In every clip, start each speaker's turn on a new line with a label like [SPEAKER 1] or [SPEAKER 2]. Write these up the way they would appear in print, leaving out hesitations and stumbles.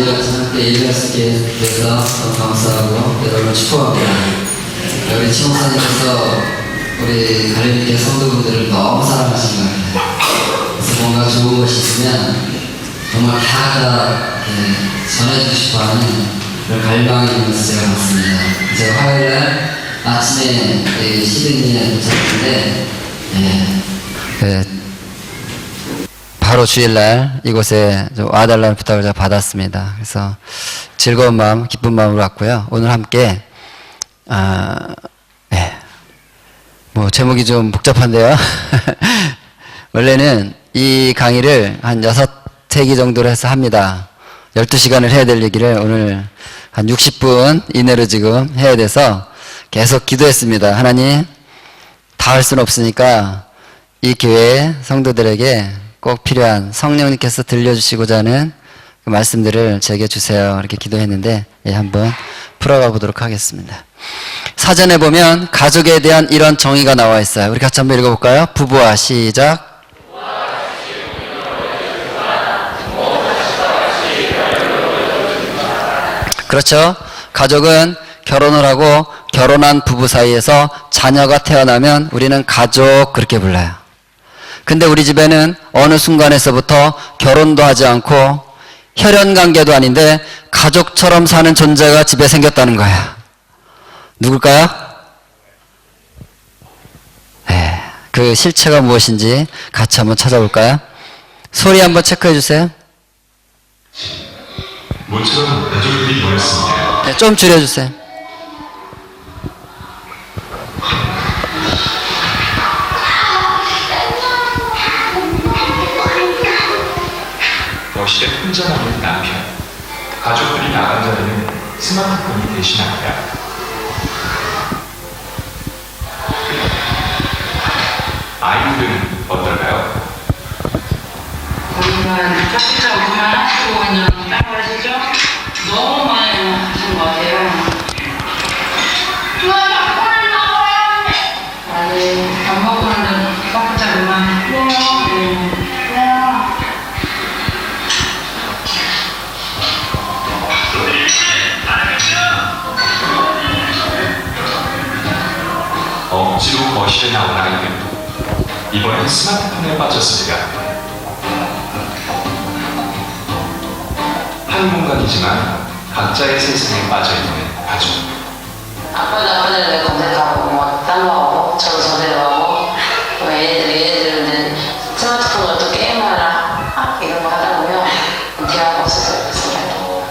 [SPEAKER 1] 우리 같이 함께 예배할 수 있게 돼서 너무 감사하고 여러분을 축복합니다. 우리 치목사님께서 우리 갈릴리 성도분들을 너무 사랑하시는 것 같아요. 그래서 뭔가 좋은 것이 있으면 정말 다 전해주고 싶어하는 그런 갈망이 있는 제가 봤습니다. 제가 화요일날 아침에 시드니에 도착했는데 바로 주일날 이곳에 와달라는 부탁을 제가 받았습니다. 그래서 즐거운 마음, 기쁜 마음으로 왔고요. 오늘 함께 뭐 제목이 좀 복잡한데요. 원래는 이 강의를 한 6회기 정도로 해서 합니다. 12시간을 해야 될 얘기를 오늘 한 60분 이내로 지금 해야 돼서 계속 기도했습니다. 하나님, 다 할 수는 없으니까 이 교회 성도들에게 꼭 필요한 성령님께서 들려주시고자 하는 그 말씀들을 제게 주세요. 이렇게 기도했는데 한번 풀어가 보도록 하겠습니다. 사전에 보면 가족에 대한 이런 정의가 나와 있어요. 우리 같이 한번 읽어볼까요? 부부와 시작. 그렇죠. 가족은 결혼을 하고 결혼한 부부 사이에서 자녀가 태어나면 우리는 가족 그렇게 불러요. 근데 우리 집에는 어느 순간에서부터 결혼도 하지 않고 혈연관계도 아닌데 가족처럼 사는 존재가 집에 생겼다는 거야. 누굴까요? 그 실체가 무엇인지 같이 한번 찾아볼까요? 소리 한번 체크해 주세요.
[SPEAKER 2] 모처럼 가족들이 모였습니다.
[SPEAKER 1] 좀 줄여주세요.
[SPEAKER 2] 거실에 혼자 남은 남편. 가족들이 나간 자리는 스마트폰이 대신합니다. 아이들은 어떨까요?
[SPEAKER 3] 우리는 짝짓자 우리만 하시고 그냥 따로 하시죠? 너무 많이 하신 것 같아요. 아니, 밥 먹으면 짝짓자 그만.
[SPEAKER 2] 억지로 거실에 나온 아이들도 이번엔 스마트폰에 빠졌습니다. 한 공간이지만 각자의 세상에 빠져있는 가족.
[SPEAKER 4] 아빠도 아빠들 검색하고 뭐 딴 거 하고 저도 저대로 하고 또 얘들은 스마트폰으로 또 게임하라 이런 거 하다 보면 대화가 없어져요. 그래서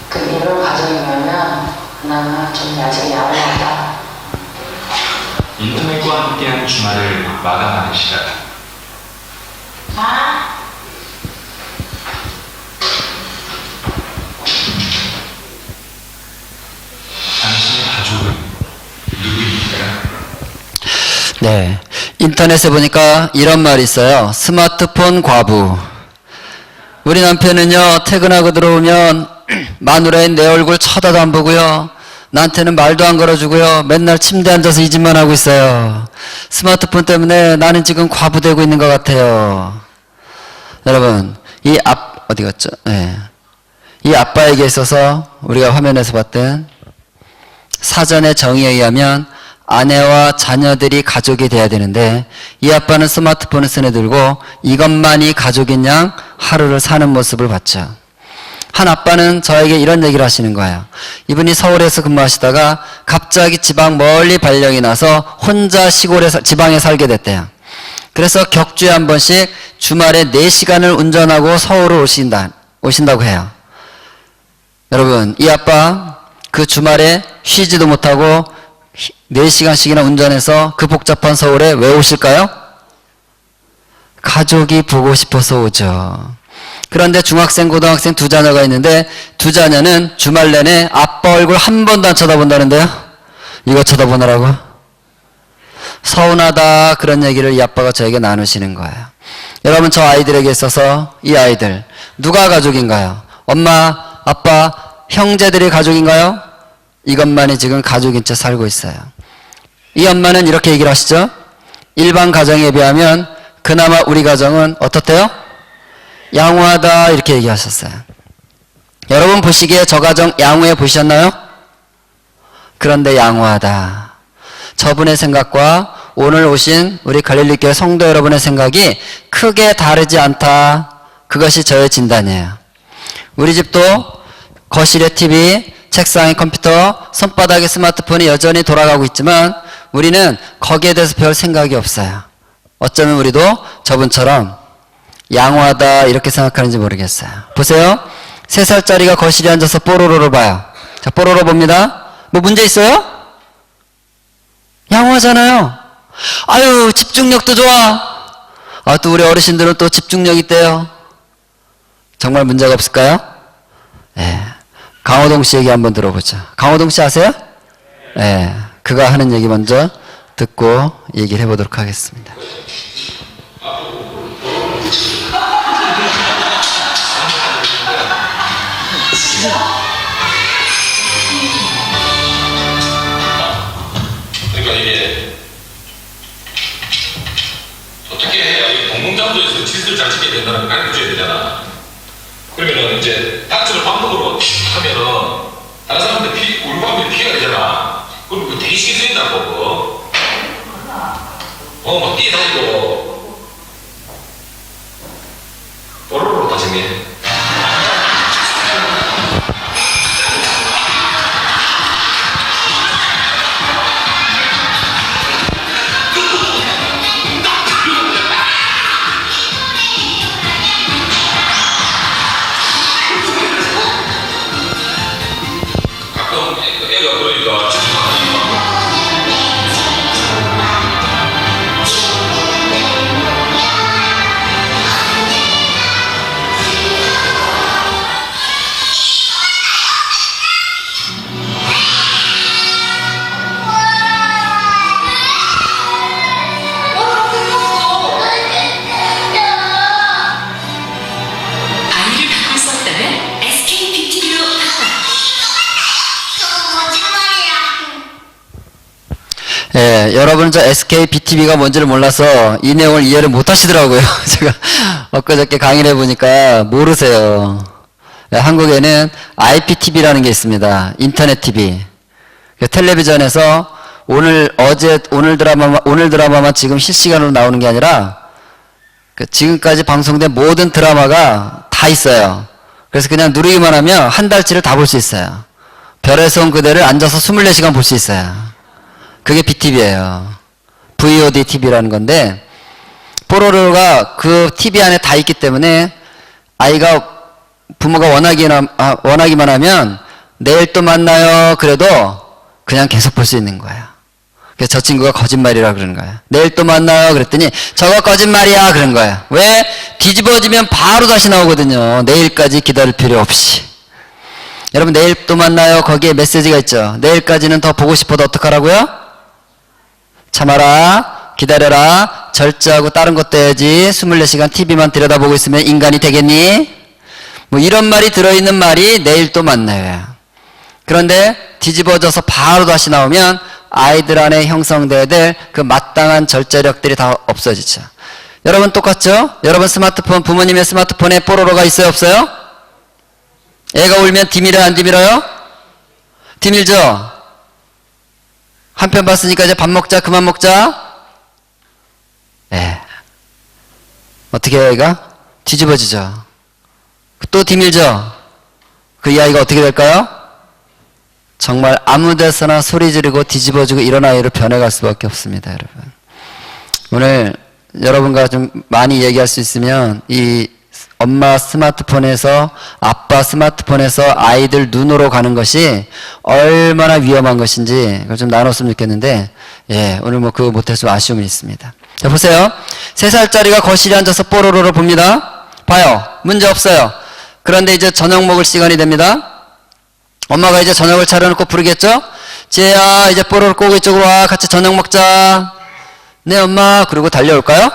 [SPEAKER 4] 그 이런 가정이면 나는 좀 아직 야무하다.
[SPEAKER 2] 인터넷과 함께한 주말을 마감하는 시간. 당신의 가족은 누구입니까?
[SPEAKER 1] 네. 인터넷에 보니까 이런 말이 있어요. 스마트폰 과부. 우리 남편은요, 퇴근하고 들어오면 마누라인 내 얼굴 쳐다도 안 보고요. 나한테는 말도 안 걸어주고요. 맨날 침대에 앉아서 이 짓만 하고 있어요. 스마트폰 때문에 나는 지금 과부되고 있는 것 같아요. 여러분, 어디 갔죠? 이 아빠에게 있어서 우리가 화면에서 봤던 사전의 정의에 의하면 아내와 자녀들이 가족이 돼야 되는데 이 아빠는 스마트폰을 스내들고 이것만이 가족인 양 하루를 사는 모습을 봤죠. 한 아빠는 저에게 이런 얘기를 하시는 거예요. 이분이 서울에서 근무하시다가 갑자기 지방 멀리 발령이 나서 혼자 지방에 살게 됐대요. 그래서 격주에 한 번씩 주말에 4시간을 운전하고 서울을 오신다고 해요. 여러분, 이 아빠 그 주말에 쉬지도 못하고 4시간씩이나 운전해서 그 복잡한 서울에 왜 오실까요? 가족이 보고 싶어서 오죠. 그런데 중학생, 고등학생 2자녀가 있는데 2자녀는 주말 내내 아빠 얼굴 한 번도 안 쳐다본다는데요? 이거 쳐다보느라고? 서운하다, 그런 얘기를 이 아빠가 저에게 나누시는 거예요. 여러분, 저 아이들에게 있어서 이 아이들 누가 가족인가요? 엄마, 아빠, 형제들이 가족인가요? 이것만이 지금 가족인 채 살고 있어요. 이 엄마는 이렇게 얘기를 하시죠. 일반 가정에 비하면 그나마 우리 가정은 어떻대요? 양호하다, 이렇게 얘기하셨어요. 여러분 보시기에 저 가정 양호해 보이셨나요? 그런데 양호하다. 저분의 생각과 오늘 오신 우리 갈릴리교회 성도 여러분의 생각이 크게 다르지 않다. 그것이 저의 진단이에요. 우리 집도 거실에 TV, 책상에 컴퓨터, 손바닥에 스마트폰이 여전히 돌아가고 있지만 우리는 거기에 대해서 별 생각이 없어요. 어쩌면 우리도 저분처럼 양호하다 이렇게 생각하는지 모르겠어요. 보세요. 3살짜리가 거실에 앉아서 뽀로로를 봐요. 자, 뽀로로 봅니다. 뭐 문제 있어요? 양호하잖아요. 아유, 집중력도 좋아. 아, 또 우리 어르신들은 또 집중력 있대요. 정말 문제가 없을까요? 예. 강호동 씨 얘기 한번 들어보자. 강호동 씨 아세요? 예. 그가 하는 얘기 먼저 듣고 얘기를 해보도록 하겠습니다.
[SPEAKER 5] 그러니까 이게 어떻게 해야 이 공공장소에서 질서를 잘 지켜야 된다는 걸 가르쳐줘야 되잖아. 그러면은 이제 닥치를 반복으로 하면은 다른 사람한테 울고 하면 피해가 되잖아. 그럼 그 되게 신경 쓰인다고 그거. 막 뛰어다니고 뽀로로 다 정해. 가끔 애가 그러니까
[SPEAKER 6] 아이를 바꿀 수 없다면 SK 뷰티비로 바꿔.
[SPEAKER 1] 예, 여러분은 저 SK BTV가 뭔지를 몰라서 이 내용을 이해를 못 하시더라고요. 제가 엊그저께 강의를 해보니까 모르세요. 예, 한국에는 IPTV라는 게 있습니다. 인터넷 TV. 텔레비전에서 오늘 드라마만 지금 실시간으로 나오는 게 아니라 지금까지 방송된 모든 드라마가 다 있어요. 그래서 그냥 누르기만 하면 한 달치를 다 볼 수 있어요. 별에서 온 그대를 앉아서 24시간 볼 수 있어요. 그게 BTV예요. VOD TV라는 건데 뽀로로가 그 TV 안에 다 있기 때문에 아이가 부모가 원하기만 하면 내일 또 만나요. 그래도 그냥 계속 볼 수 있는 거예요. 그래서 저 친구가 거짓말이라 그러는 거예요. 내일 또 만나요. 그랬더니 저거 거짓말이야. 그런 거예요. 왜? 뒤집어지면 바로 다시 나오거든요. 내일까지 기다릴 필요 없이. 여러분 내일 또 만나요. 거기에 메시지가 있죠. 내일까지는 더 보고 싶어도 어떡하라고요? 참아라. 기다려라. 절제하고 다른 것도 해야지. 24시간 TV만 들여다보고 있으면 인간이 되겠니? 뭐 이런 말이 들어있는 말이 내일 또 만나요. 그런데 뒤집어져서 바로 다시 나오면 아이들 안에 형성돼야 될 그 마땅한 절제력들이 다 없어지죠. 여러분 똑같죠? 여러분 스마트폰, 부모님의 스마트폰에 뽀로로가 있어요, 없어요? 애가 울면 디밀어요, 안 디밀어요? 디밀죠? 한 편 봤으니까 이제 밥 먹자, 그만 먹자. 어떻게 해요, 애가? 뒤집어지죠. 또 디밀죠? 그 이 아이가 어떻게 될까요? 정말 아무 데서나 소리 지르고 뒤집어지고 이런 아이로 변해갈 수밖에 없습니다, 여러분. 오늘 여러분과 좀 많이 얘기할 수 있으면 이 엄마 스마트폰에서 아빠 스마트폰에서 아이들 눈으로 가는 것이 얼마나 위험한 것인지 그걸 좀 나눴으면 좋겠는데 오늘 뭐 그거 못해서 아쉬움이 있습니다. 자, 보세요. 3살짜리가 거실에 앉아서 뽀로로를 봅니다. 봐요. 문제 없어요. 그런데 이제 저녁 먹을 시간이 됩니다. 엄마가 이제 저녁을 차려놓고 부르겠죠? 지혜야, 이제 뽀로로 꼬고 이쪽으로 와. 같이 저녁 먹자. 네, 엄마. 그리고 달려올까요?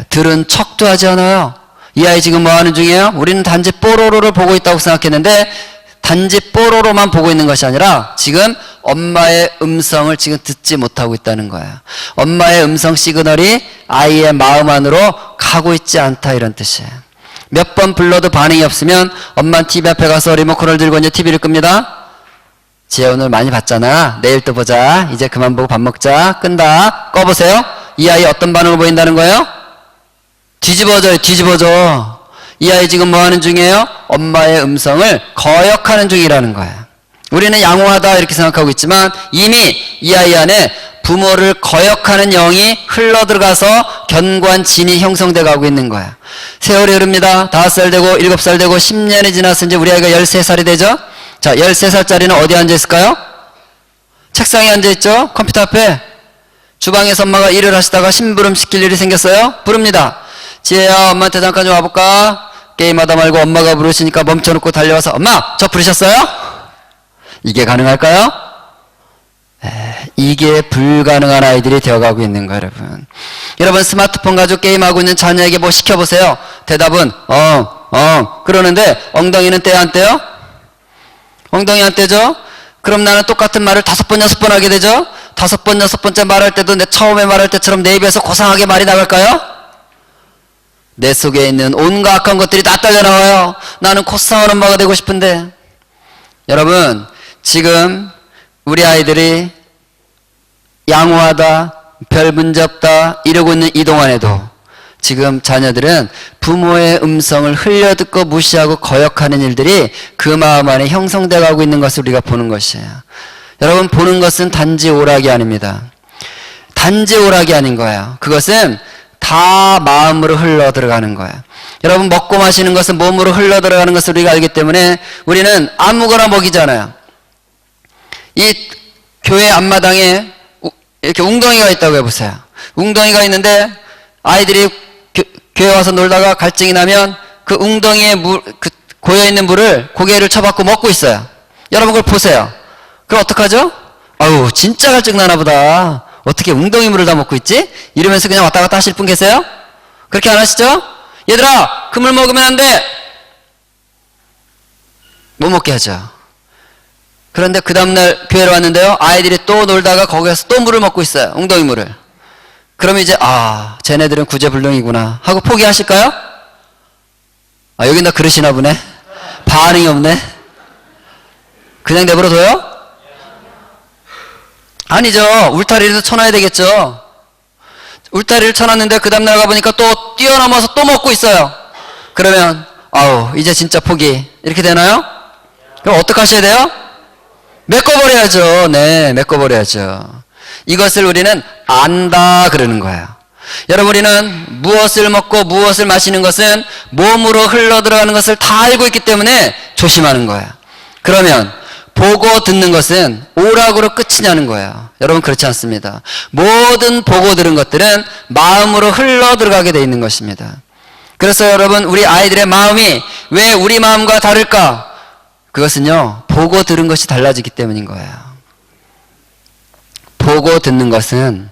[SPEAKER 1] 들은 척도 하지 않아요. 이 아이 지금 뭐 하는 중이에요? 우리는 단지 뽀로로를 보고 있다고 생각했는데 단지 뽀로로만 보고 있는 것이 아니라 지금 엄마의 음성을 지금 듣지 못하고 있다는 거예요. 엄마의 음성 시그널이 아이의 마음 안으로 가고 있지 않다 이런 뜻이에요. 몇 번 불러도 반응이 없으면 엄마는 TV 앞에 가서 리모컨을 들고 이제 TV를 끕니다. 지혜 오늘 많이 봤잖아. 내일 또 보자. 이제 그만 보고 밥 먹자. 끈다. 꺼보세요. 이 아이 어떤 반응을 보인다는 거예요? 뒤집어져요. 뒤집어져. 이 아이 지금 뭐 하는 중이에요? 엄마의 음성을 거역하는 중이라는 거예요. 우리는 양호하다 이렇게 생각하고 있지만 이미 이 아이 안에 부모를 거역하는 영이 흘러들어가서 견고한 진이 형성돼 가고 있는 거야. 세월이 흐릅니다. 5살 되고 7살 되고 10년이 지나서 이제 우리 아이가 13살이 되죠. 자, 13살짜리는 어디 앉아 있을까요? 책상에 앉아 있죠. 컴퓨터 앞에. 주방에서 엄마가 일을 하시다가 심부름 시킬 일이 생겼어요. 부릅니다. 지혜야, 엄마한테 잠깐 좀 와볼까? 게임하다 말고 엄마가 부르시니까 멈춰놓고 달려와서 엄마, 저 부르셨어요? 이게 가능할까요? 이게 불가능한 아이들이 되어가고 있는 거예요, 여러분. 여러분, 스마트폰 가지고 게임하고 있는 자녀에게 뭐 시켜보세요. 대답은 그러는데 엉덩이는 떼요, 안 떼요? 엉덩이 안 떼죠? 그럼 나는 똑같은 말을 5번, 6번 하게 되죠? 5번, 6번째 말할 때도 내 처음에 말할 때처럼 내 입에서 고상하게 말이 나갈까요? 내 속에 있는 온갖 악한 것들이 다 딸려 나와요. 나는 코싸운 엄마가 되고 싶은데. 여러분, 지금 우리 아이들이 양호하다, 별 문제 없다 이러고 있는 이 동안에도 지금 자녀들은 부모의 음성을 흘려듣고 무시하고 거역하는 일들이 그 마음 안에 형성되어 가고 있는 것을 우리가 보는 것이에요. 여러분, 보는 것은 단지 오락이 아닙니다. 단지 오락이 아닌 거예요. 그것은 다 마음으로 흘러 들어가는 거예요. 여러분, 먹고 마시는 것은 몸으로 흘러 들어가는 것을 우리가 알기 때문에 우리는 아무거나 먹이잖아요. 이 교회 앞마당에 이렇게 웅덩이가 있다고 해보세요. 웅덩이가 있는데 아이들이 교회 와서 놀다가 갈증이 나면 그 웅덩이에 고여있는 물을 고개를 쳐박고 먹고 있어요. 여러분 그걸 보세요. 그럼 어떡하죠? 아유, 진짜 갈증 나나 보다. 어떻게 웅덩이 물을 다 먹고 있지? 이러면서 그냥 왔다 갔다 하실 분 계세요? 그렇게 안 하시죠? 얘들아, 그 물 먹으면 안 돼! 못 먹게 하죠. 그런데 그 다음날 교회로 왔는데요, 아이들이 또 놀다가 거기에서 또 물을 먹고 있어요. 웅덩이 물을. 그러면 이제 쟤네들은 구제불능이구나 하고 포기하실까요? 여긴 다 그러시나 보네. 반응이 없네. 그냥 내버려둬요? 아니죠. 울타리를 쳐놔야 되겠죠. 울타리를 쳐놨는데 그 다음날 가보니까 또 뛰어넘어서 또 먹고 있어요. 그러면 이제 진짜 포기 이렇게 되나요? 그럼 어떡하셔야 돼요? 메꿔버려야죠. 네, 메꿔버려야죠. 이것을 우리는 안다 그러는 거예요. 여러분, 우리는 무엇을 먹고 무엇을 마시는 것은 몸으로 흘러들어가는 것을 다 알고 있기 때문에 조심하는 거예요. 그러면 보고 듣는 것은 오락으로 끝이냐는 거예요. 여러분, 그렇지 않습니다. 모든 보고 들은 것들은 마음으로 흘러들어가게 되어 있는 것입니다. 그래서 여러분, 우리 아이들의 마음이 왜 우리 마음과 다를까? 그것은요, 보고 들은 것이 달라지기 때문인 거예요. 보고 듣는 것은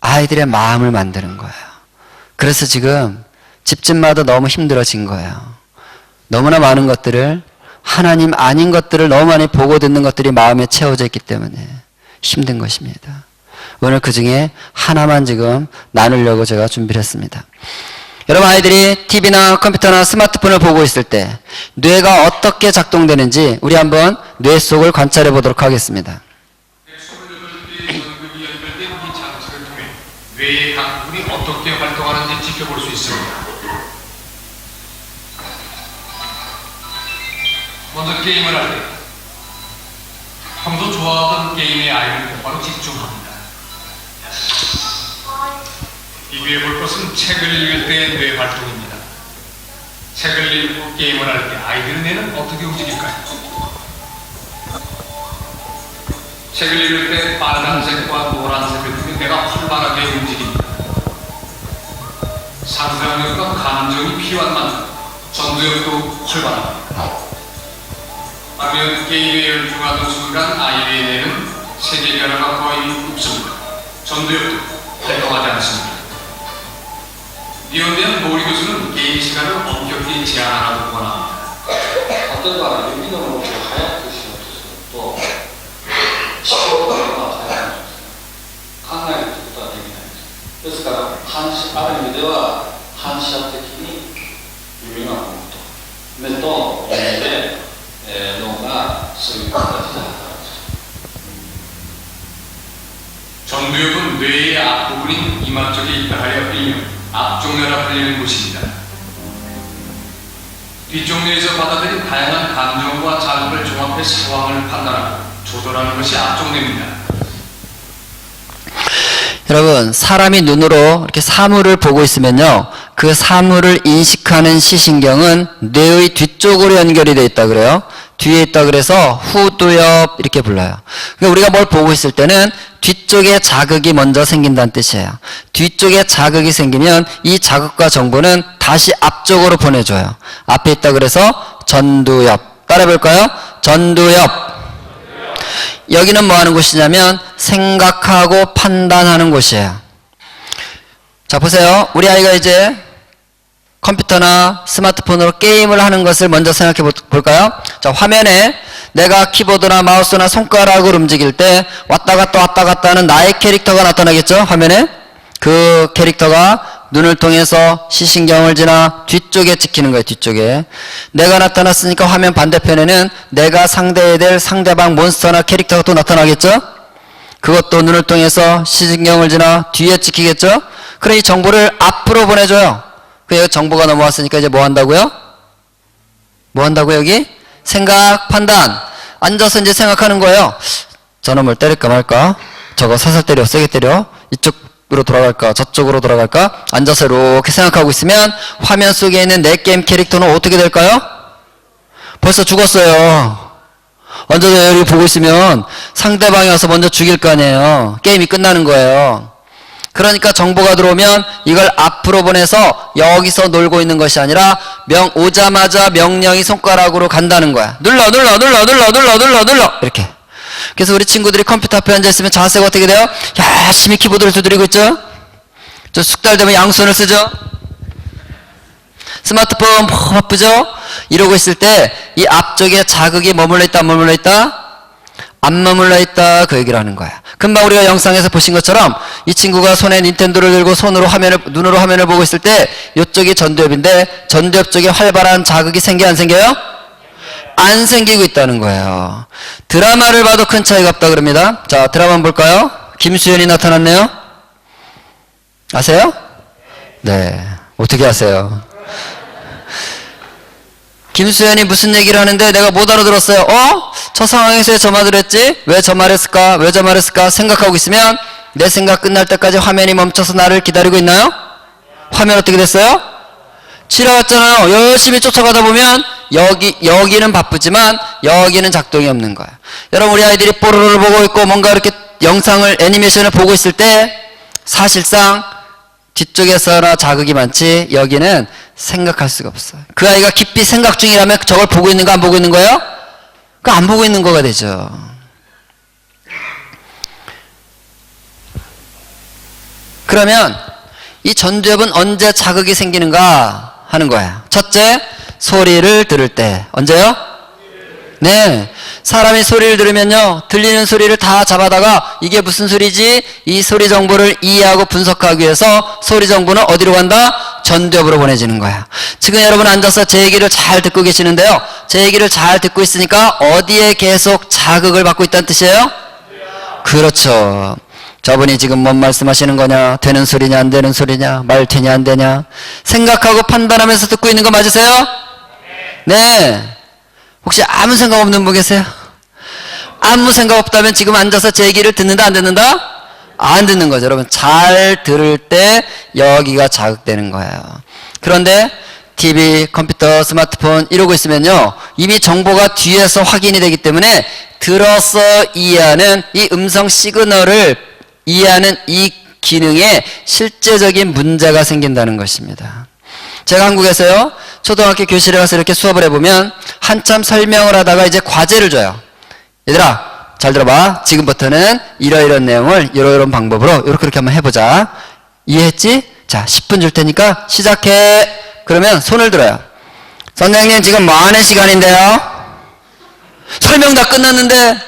[SPEAKER 1] 아이들의 마음을 만드는 거예요. 그래서 지금 집집마다 너무 힘들어진 거예요. 너무나 많은 것들을, 하나님 아닌 것들을 너무 많이 보고 듣는 것들이 마음에 채워져 있기 때문에 힘든 것입니다. 오늘 그 중에 하나만 지금 나누려고 제가 준비를 했습니다. 여러분, 아이들이 TV나 컴퓨터나 스마트폰을 보고 있을 때 뇌가 어떻게 작동되는지 우리 한번 뇌 속을 관찰해 보도록 하겠습니다.
[SPEAKER 5] 뇌의 각 부분이 어떻게 활동하는지 지켜볼 수 있습니다. 먼저 게임을 할 때 평소 좋아하던 게임의 아이를 바로 집중합니다. 비교해 볼 것은 책을 읽을 때의 뇌 활동입니다. 책을 읽고 게임을 할 때 아이들의 뇌는 어떻게 움직일까요? 책을 읽을 때 빨간색과 노란색을 두고 뇌가 활발하게 움직입니다. 상상력과 감정이 필요한 만큼 전두엽도 활발합니다. 반면 게임에 열중하던 순간 아이의 뇌는 세계 변화가 거의 없습니다. 전두엽도 활동하지 않습니다. 이혼된 모리 교수는 게임 시간을 엄격히 제한하라고 권합니다.
[SPEAKER 7] 어떤 사람이 민원을 먹고 하얗게 심어줘서 또 시끄럽다고 하얗게 강하게 듣다 얘기하죠. 그래서 아르미데와 한시아테킨이 유명하고 근데 또 얘네들 뭔가 소위 떨어지잖아.
[SPEAKER 2] 전두엽은 뇌의 앞부분인 이마 쪽에 있다 하여 일명 앞쪽뇌라 불리는 곳입니다. 뒷쪽뇌에서 받아들인 다양한 감정과 자극을 종합해 상황을 판단하고 조절하는 것이 앞쪽뇌입니다.
[SPEAKER 1] 여러분, 사람이 눈으로 이렇게 사물을 보고 있으면요, 그 사물을 인식하는 시신경은 뇌의 뒤쪽으로 연결이 되어 있다 그래요. 뒤에 있다 그래서 후두엽 이렇게 불러요. 그러니까 우리가 뭘 보고 있을 때는 뒤쪽에 자극이 먼저 생긴다는 뜻이에요. 뒤쪽에 자극이 생기면 이 자극과 정보는 다시 앞쪽으로 보내줘요. 앞에 있다 그래서 전두엽. 따라해 볼까요? 전두엽. 여기는 뭐 하는 곳이냐면 생각하고 판단하는 곳이에요. 자, 보세요. 우리 아이가 이제 컴퓨터나 스마트폰으로 게임을 하는 것을 먼저 생각해 볼까요? 자, 화면에 내가 키보드나 마우스나 손가락을 움직일 때 왔다 갔다 하는 나의 캐릭터가 나타나겠죠? 화면에. 그 캐릭터가 눈을 통해서 시신경을 지나 뒤쪽에 찍히는 거예요. 뒤쪽에. 내가 나타났으니까 화면 반대편에는 내가 상대해야 될 상대방 몬스터나 캐릭터가 또 나타나겠죠? 그것도 눈을 통해서 시신경을 지나 뒤에 찍히겠죠? 그래, 이 정보를 앞으로 보내줘요. 그 정보가 넘어왔으니까 이제 뭐 한다고요? 뭐 한다고요, 여기? 생각, 판단. 앉아서 이제 생각하는 거예요. 저놈을 때릴까 말까? 저거 살살 때려, 세게 때려? 이쪽으로 돌아갈까? 저쪽으로 돌아갈까? 앉아서 이렇게 생각하고 있으면 화면 속에 있는 내 게임 캐릭터는 어떻게 될까요? 벌써 죽었어요. 앉아서 여기 보고 있으면 상대방이 와서 먼저 죽일 거 아니에요. 게임이 끝나는 거예요. 그러니까 정보가 들어오면 이걸 앞으로 보내서 여기서 놀고 있는 것이 아니라 오자마자 명령이 손가락으로 간다는 거야. 눌러 이렇게. 그래서 우리 친구들이 컴퓨터 앞에 앉아있으면 자세가 어떻게 돼요? 열심히 키보드를 두드리고 있죠. 저 숙달되면 양손을 쓰죠. 스마트폰 바쁘죠. 이러고 있을 때 이 앞쪽에 자극이 머물러 있다 안 머물러 있다, 그 얘기를 하는 거야. 금방 우리가 영상에서 보신 것처럼 이 친구가 손에 닌텐도를 들고 눈으로 화면을 보고 있을 때 이쪽이 전두엽인데 전두엽 쪽에 활발한 자극이 생겨 안 생겨요? 안 생기고 있다는 거예요. 드라마를 봐도 큰 차이가 없다 그럽니다. 자, 드라마 한번 볼까요? 김수현이 나타났네요. 아세요? 네. 어떻게 아세요? 김수현이 무슨 얘기를 하는데 내가 못 알아들었어요. 저 상황에서 왜 저 말을 했지? 왜 저 말했을까? 생각하고 있으면 내 생각 끝날 때까지 화면이 멈춰서 나를 기다리고 있나요? 화면 어떻게 됐어요? 지나갔잖아요. 열심히 쫓아가다 보면 여기는 바쁘지만 여기는 작동이 없는 거야. 여러분, 우리 아이들이 뽀로로를 보고 있고 뭔가 이렇게 영상을, 애니메이션을 보고 있을 때 사실상 뒤쪽에서나 자극이 많지 여기는 생각할 수가 없어요. 그 아이가 깊이 생각 중이라면 저걸 보고 있는 거 안 보고 있는 거예요? 그 안 보고 있는 거가 되죠. 그러면 이 전두엽은 언제 자극이 생기는가 하는 거예요. 첫째, 소리를 들을 때. 언제요? 네. 사람이 소리를 들으면요, 들리는 소리를 다 잡아다가 이게 무슨 소리지? 이 소리 정보를 이해하고 분석하기 위해서 소리 정보는 어디로 간다? 전두엽으로 보내지는 거야. 지금 여러분 앉아서 제 얘기를 잘 듣고 계시는데요, 제 얘기를 잘 듣고 있으니까 어디에 계속 자극을 받고 있다는 뜻이에요? 그렇죠. 저분이 지금 뭔 말씀하시는 거냐? 되는 소리냐 안 되는 소리냐? 말 되냐 안 되냐? 생각하고 판단하면서 듣고 있는 거 맞으세요? 네. 혹시 아무 생각 없는 분 계세요? 아무 생각 없다면 지금 앉아서 제 얘기를 듣는다 안 듣는다? 안 듣는 거죠. 여러분, 잘 들을 때 여기가 자극되는 거예요. 그런데 TV, 컴퓨터, 스마트폰 이러고 있으면요, 이미 정보가 뒤에서 확인이 되기 때문에 들어서 이해하는 이 음성 시그널을 이해하는 이 기능에 실제적인 문제가 생긴다는 것입니다. 제가 한국에서요, 초등학교 교실에 가서 이렇게 수업을 해보면 한참 설명을 하다가 이제 과제를 줘요. 얘들아, 잘 들어봐. 지금부터는 이러이런 내용을 이러이런 방법으로 이렇게 한번 해보자. 이해했지? 자, 10분 줄 테니까 시작해. 그러면 손을 들어요. 선생님, 지금 뭐 하는 시간인데요? 설명 다 끝났는데.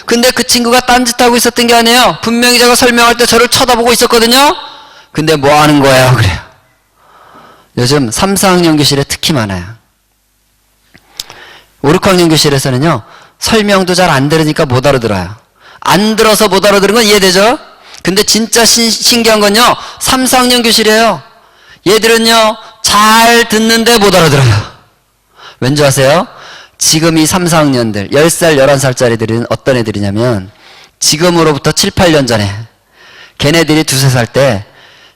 [SPEAKER 1] 근데 그 친구가 딴짓하고 있었던 게 아니에요. 분명히 제가 설명할 때 저를 쳐다보고 있었거든요. 근데 뭐 하는 거예요? 그래요. 요즘 3, 4학년 교실에 특히 많아요. 5, 6학년 교실에서는요, 설명도 잘 안 들으니까 못 알아들어요. 안 들어서 못 알아들은 건 이해되죠? 근데 진짜 신기한 건요, 3, 4학년 교실이에요. 얘들은요, 잘 듣는데 못 알아들어요. 왠지 아세요? 지금 이 3, 4학년들, 10살, 11살짜리들은 어떤 애들이냐면, 지금으로부터 7, 8년 전에, 걔네들이 2, 3살 때,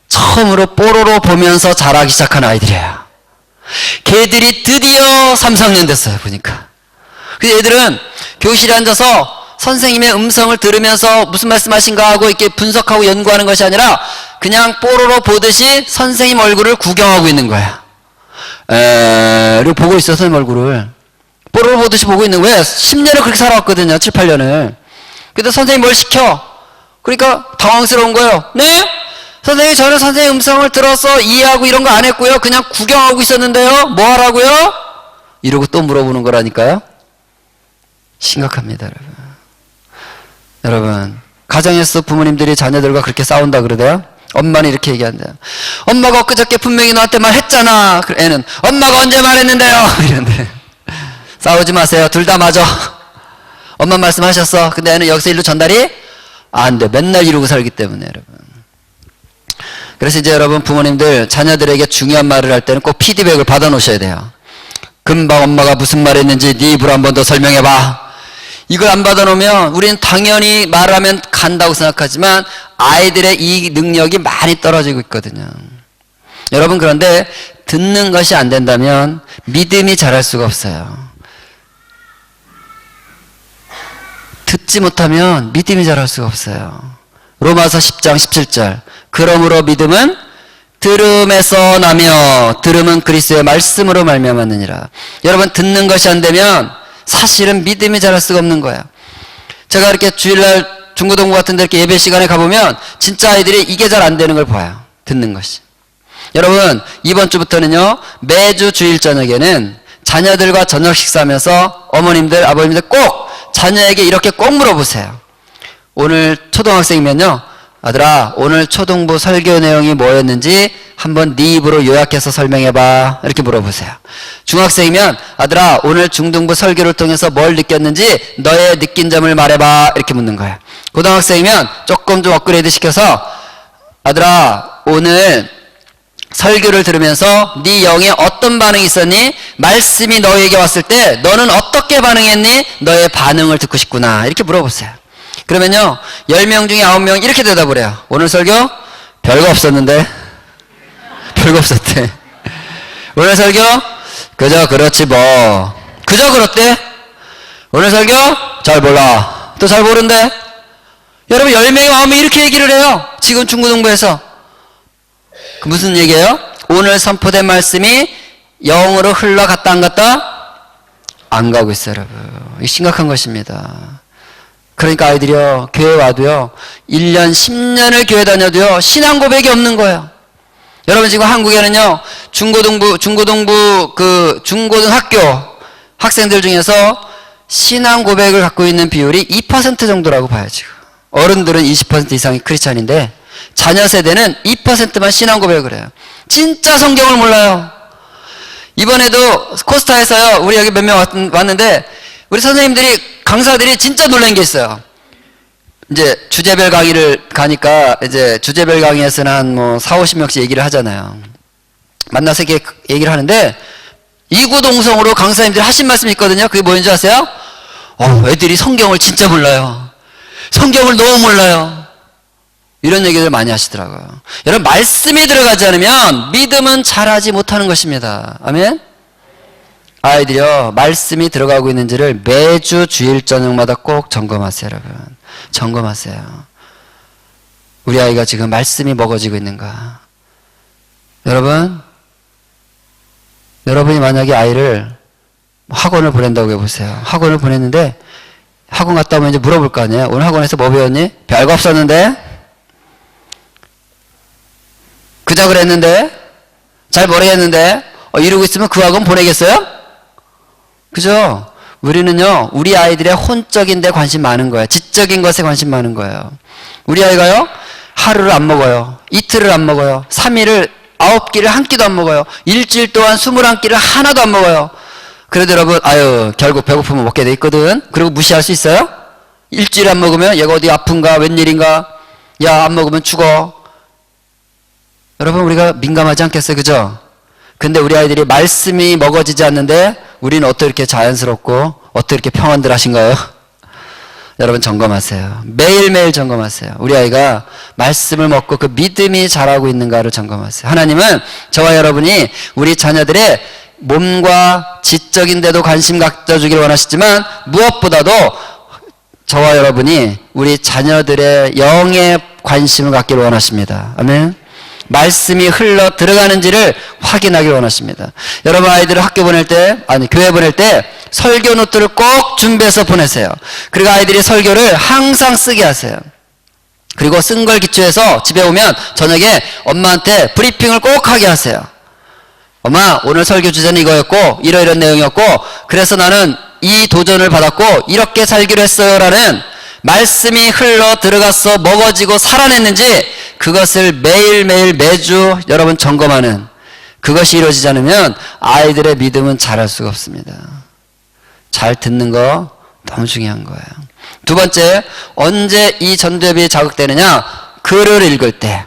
[SPEAKER 1] 처음으로 뽀로로 보면서 자라기 시작한 아이들이에요. 걔들이 드디어 3, 4학년 됐어요, 보니까. 그래서 얘들은 교실에 앉아서 선생님의 음성을 들으면서 무슨 말씀하신가 하고 이렇게 분석하고 연구하는 것이 아니라 그냥 뽀로로 보듯이 선생님 얼굴을 구경하고 있는 거야. 그리고 보고 있어, 선생님 얼굴을. 뽀로로 보듯이 보고 있는 거야. 왜? 10년을 그렇게 살아왔거든요, 7, 8년을. 근데 선생님 뭘 시켜? 그러니까 당황스러운 거예요. 네? 선생님, 저는 선생님 음성을 들어서 이해하고 이런 거 안 했고요. 그냥 구경하고 있었는데요. 뭐 하라고요? 이러고 또 물어보는 거라니까요. 심각합니다, 여러분. 여러분, 가정에서 부모님들이 자녀들과 그렇게 싸운다 그러대요? 엄마는 이렇게 얘기한대요. 엄마가 엊그저께 분명히 너한테 말했잖아. 애는 엄마가 언제 말했는데요? 이런데 싸우지 마세요. 둘 다 맞아. 엄마 말씀하셨어. 근데 애는 여기서 일로 전달이 안 돼. 맨날 이러고 살기 때문에, 여러분. 그래서 이제 여러분 부모님들 자녀들에게 중요한 말을 할 때는 꼭 피드백을 받아 놓으셔야 돼요. 금방 엄마가 무슨 말 했는지 네 입으로 한 번 더 설명해 봐. 이걸 안 받아 놓으면 우리는 당연히 말하면 간다고 생각하지만 아이들의 이 능력이 많이 떨어지고 있거든요. 여러분, 그런데 듣는 것이 안 된다면 믿음이 자랄 수가 없어요. 듣지 못하면 믿음이 자랄 수가 없어요. 로마서 10장 17절. 그러므로 믿음은 들음에서 나며 들음은 그리스도의 말씀으로 말미암았느니라. 여러분, 듣는 것이 안 되면 사실은 믿음이 자랄 수가 없는 거예요. 제가 이렇게 주일날 중고등부 같은 데 이렇게 예배 시간에 가보면 진짜 아이들이 이게 잘 안 되는 걸 봐요. 듣는 것이. 여러분, 이번 주부터는요, 매주 주일 저녁에는 자녀들과 저녁 식사하면서 어머님들, 아버님들 꼭 자녀에게 이렇게 꼭 물어보세요. 오늘 초등학생이면요, 아들아, 오늘 초등부 설교 내용이 뭐였는지 한번 네 입으로 요약해서 설명해봐. 이렇게 물어보세요. 중학생이면 아들아, 오늘 중등부 설교를 통해서 뭘 느꼈는지 너의 느낀 점을 말해봐. 이렇게 묻는 거예요. 고등학생이면 조금 좀 업그레이드 시켜서 아들아, 오늘 설교를 들으면서 네 영에 어떤 반응이 있었니? 말씀이 너에게 왔을 때 너는 어떻게 반응했니? 너의 반응을 듣고 싶구나. 이렇게 물어보세요. 그러면요, 10명 중에 9명 이렇게 대답을 해요. 오늘 설교? 별거 없었는데. 별거 없었대. 오늘 설교? 그저 그렇지 뭐. 그저 그렇대. 오늘 설교? 잘 몰라. 또 잘 모른대. 여러분, 10명이 9명이 이렇게 얘기를 해요. 지금 중고등부에서. 그 무슨 얘기예요? 오늘 선포된 말씀이 영으로 흘러갔다 안 갔다? 안 가고 있어요, 여러분. 이게 심각한 것입니다. 그러니까 아이들이요, 교회 와도요, 1년, 10년을 교회 다녀도요, 신앙 고백이 없는 거예요. 여러분, 지금 한국에는요, 중고등학교 학생들 중에서 신앙 고백을 갖고 있는 비율이 2% 정도라고 봐요, 지금. 어른들은 20% 이상이 크리스찬인데, 자녀 세대는 2%만 신앙 고백을 해요. 진짜 성경을 몰라요. 이번에도 코스타에서요, 우리 여기 몇 명 왔는데, 우리 선생님들이, 강사들이 진짜 놀란 게 있어요. 이제 주제별 강의를 가니까 이제 주제별 강의에서는 한 뭐 4, 50명씩 얘기를 하잖아요. 만나서 이렇게 얘기를 하는데 이구동성으로 강사님들이 하신 말씀이 있거든요. 그게 뭐인지 아세요? 애들이 성경을 진짜 몰라요. 성경을 너무 몰라요. 이런 얘기를 많이 하시더라고요. 여러분, 말씀이 들어가지 않으면 믿음은 자라지 못하는 것입니다. 아멘? 아이들이요, 말씀이 들어가고 있는지를 매주 주일 저녁마다 꼭 점검하세요, 여러분. 점검하세요. 우리 아이가 지금 말씀이 먹어지고 있는가? 여러분, 여러분이 만약에 아이를 학원을 보낸다고 해보세요. 학원을 보냈는데 학원 갔다 오면 이제 물어볼 거 아니에요? 오늘 학원에서 뭐 배웠니? 별거 없었는데? 그저 그랬는데? 잘 모르겠는데? 이러고 있으면 그 학원 보내겠어요? 그죠? 우리는요, 우리 아이들의 혼적인 데 관심 많은 거예요. 지적인 것에 관심 많은 거예요. 우리 아이가요, 하루를 안 먹어요. 이틀을 안 먹어요. 3일을 9끼를 한 끼도 안 먹어요. 일주일 동안 21끼를 하나도 안 먹어요. 그래도 여러분, 아유, 결국 배고프면 먹게 돼 있거든. 그리고 무시할 수 있어요? 일주일에 안 먹으면 얘가 어디 아픈가, 웬일인가? 야, 안 먹으면 죽어. 여러분, 우리가 민감하지 않겠어요? 그죠? 근데 우리 아이들이 말씀이 먹어지지 않는데 우리는 어떻게 이렇게 자연스럽고 어떻게 이렇게 평안들 하신가요? 여러분 점검하세요. 매일매일 점검하세요. 우리 아이가 말씀을 먹고 그 믿음이 자라고 있는가를 점검하세요. 하나님은 저와 여러분이 우리 자녀들의 몸과 지적인 데도 관심 가져주기를 원하시지만 무엇보다도 저와 여러분이 우리 자녀들의 영에 관심을 갖기를 원하십니다. 아멘. 말씀이 흘러 들어가는지를 확인하기를 원하십니다. 여러분 아이들을 학교 보낼 때, 아니 교회 보낼 때 설교 노트를 꼭 준비해서 보내세요. 그리고 아이들이 설교를 항상 쓰게 하세요. 그리고 쓴 걸 기초해서 집에 오면 저녁에 엄마한테 브리핑을 꼭 하게 하세요. 엄마, 오늘 설교 주제는 이거였고 이러이런 내용이었고 그래서 나는 이 도전을 받았고 이렇게 살기로 했어요 라는 말씀이 흘러 들어가서 먹어지고 살아냈는지 그것을 매일매일 매주 여러분 점검하는, 그것이 이루어지지 않으면 아이들의 믿음은 자랄 수가 없습니다. 잘 듣는 거 너무 중요한 거예요. 두 번째, 언제 이 전두엽이 자극되느냐? 글을 읽을 때.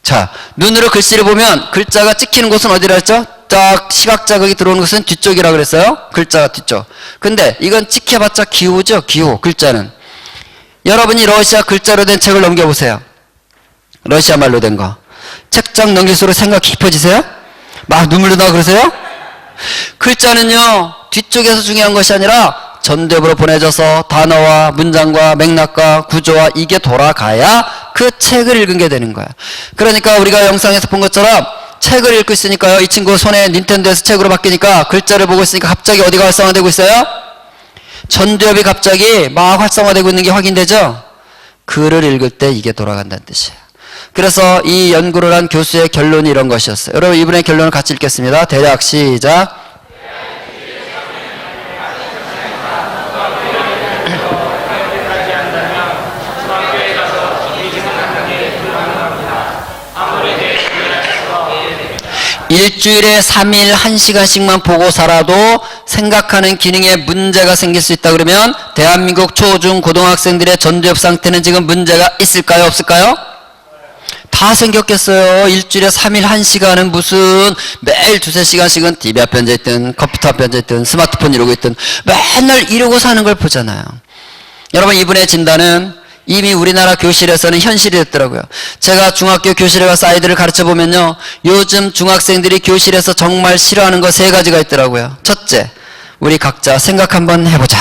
[SPEAKER 1] 자, 눈으로 글씨를 보면 글자가 찍히는 곳은 어디라 했죠? 딱 시각 자극이 들어오는 곳은 뒤쪽이라고 그랬어요. 글자가 뒤쪽. 근데 이건 찍혀봤자 기호죠. 기호, 글자는. 여러분이 러시아 글자로 된 책을 넘겨보세요. 러시아 말로 된 거. 책장 넘길수록 생각이 깊어지세요? 막 눈물도 나고 그러세요? 글자는요, 뒤쪽에서 중요한 것이 아니라 전두엽으로 보내져서 단어와 문장과 맥락과 구조와 이게 돌아가야 그 책을 읽은 게 되는 거야. 그러니까 우리가 영상에서 본 것처럼 책을 읽고 있으니까요, 이 친구 손에 닌텐도에서 책으로 바뀌니까 글자를 보고 있으니까 갑자기 어디가 활성화되고 있어요? 전두엽이 갑자기 막 활성화되고 있는 게 확인되죠? 글을 읽을 때 이게 돌아간다는 뜻이에요. 그래서 이 연구를 한 교수의 결론이 이런 것이었어요. 여러분 이분의 결론을 같이 읽겠습니다. 대략 시작. 일주일에 3일 1시간씩만 보고 살아도 생각하는 기능에 문제가 생길 수 있다 그러면 대한민국 초중 고등학생들의 전두엽 상태는 지금 문제가 있을까요? 없을까요? 다 생겼겠어요. 일주일에 3일 1시간은 무슨 매일 2-3시간씩은 TV 앞에 앉아있든 컴퓨터 앞에 앉아있든 스마트폰 이러고 있든 맨날 이러고 사는 걸 보잖아요. 여러분 이분의 진단은 이미 우리나라 교실에서는 현실이 됐더라고요. 제가 중학교 교실에 가서 아이들을 가르쳐보면요, 요즘 중학생들이 교실에서 정말 싫어하는 거 3가지가 있더라고요. 첫째, 우리 각자 생각 한번 해보자.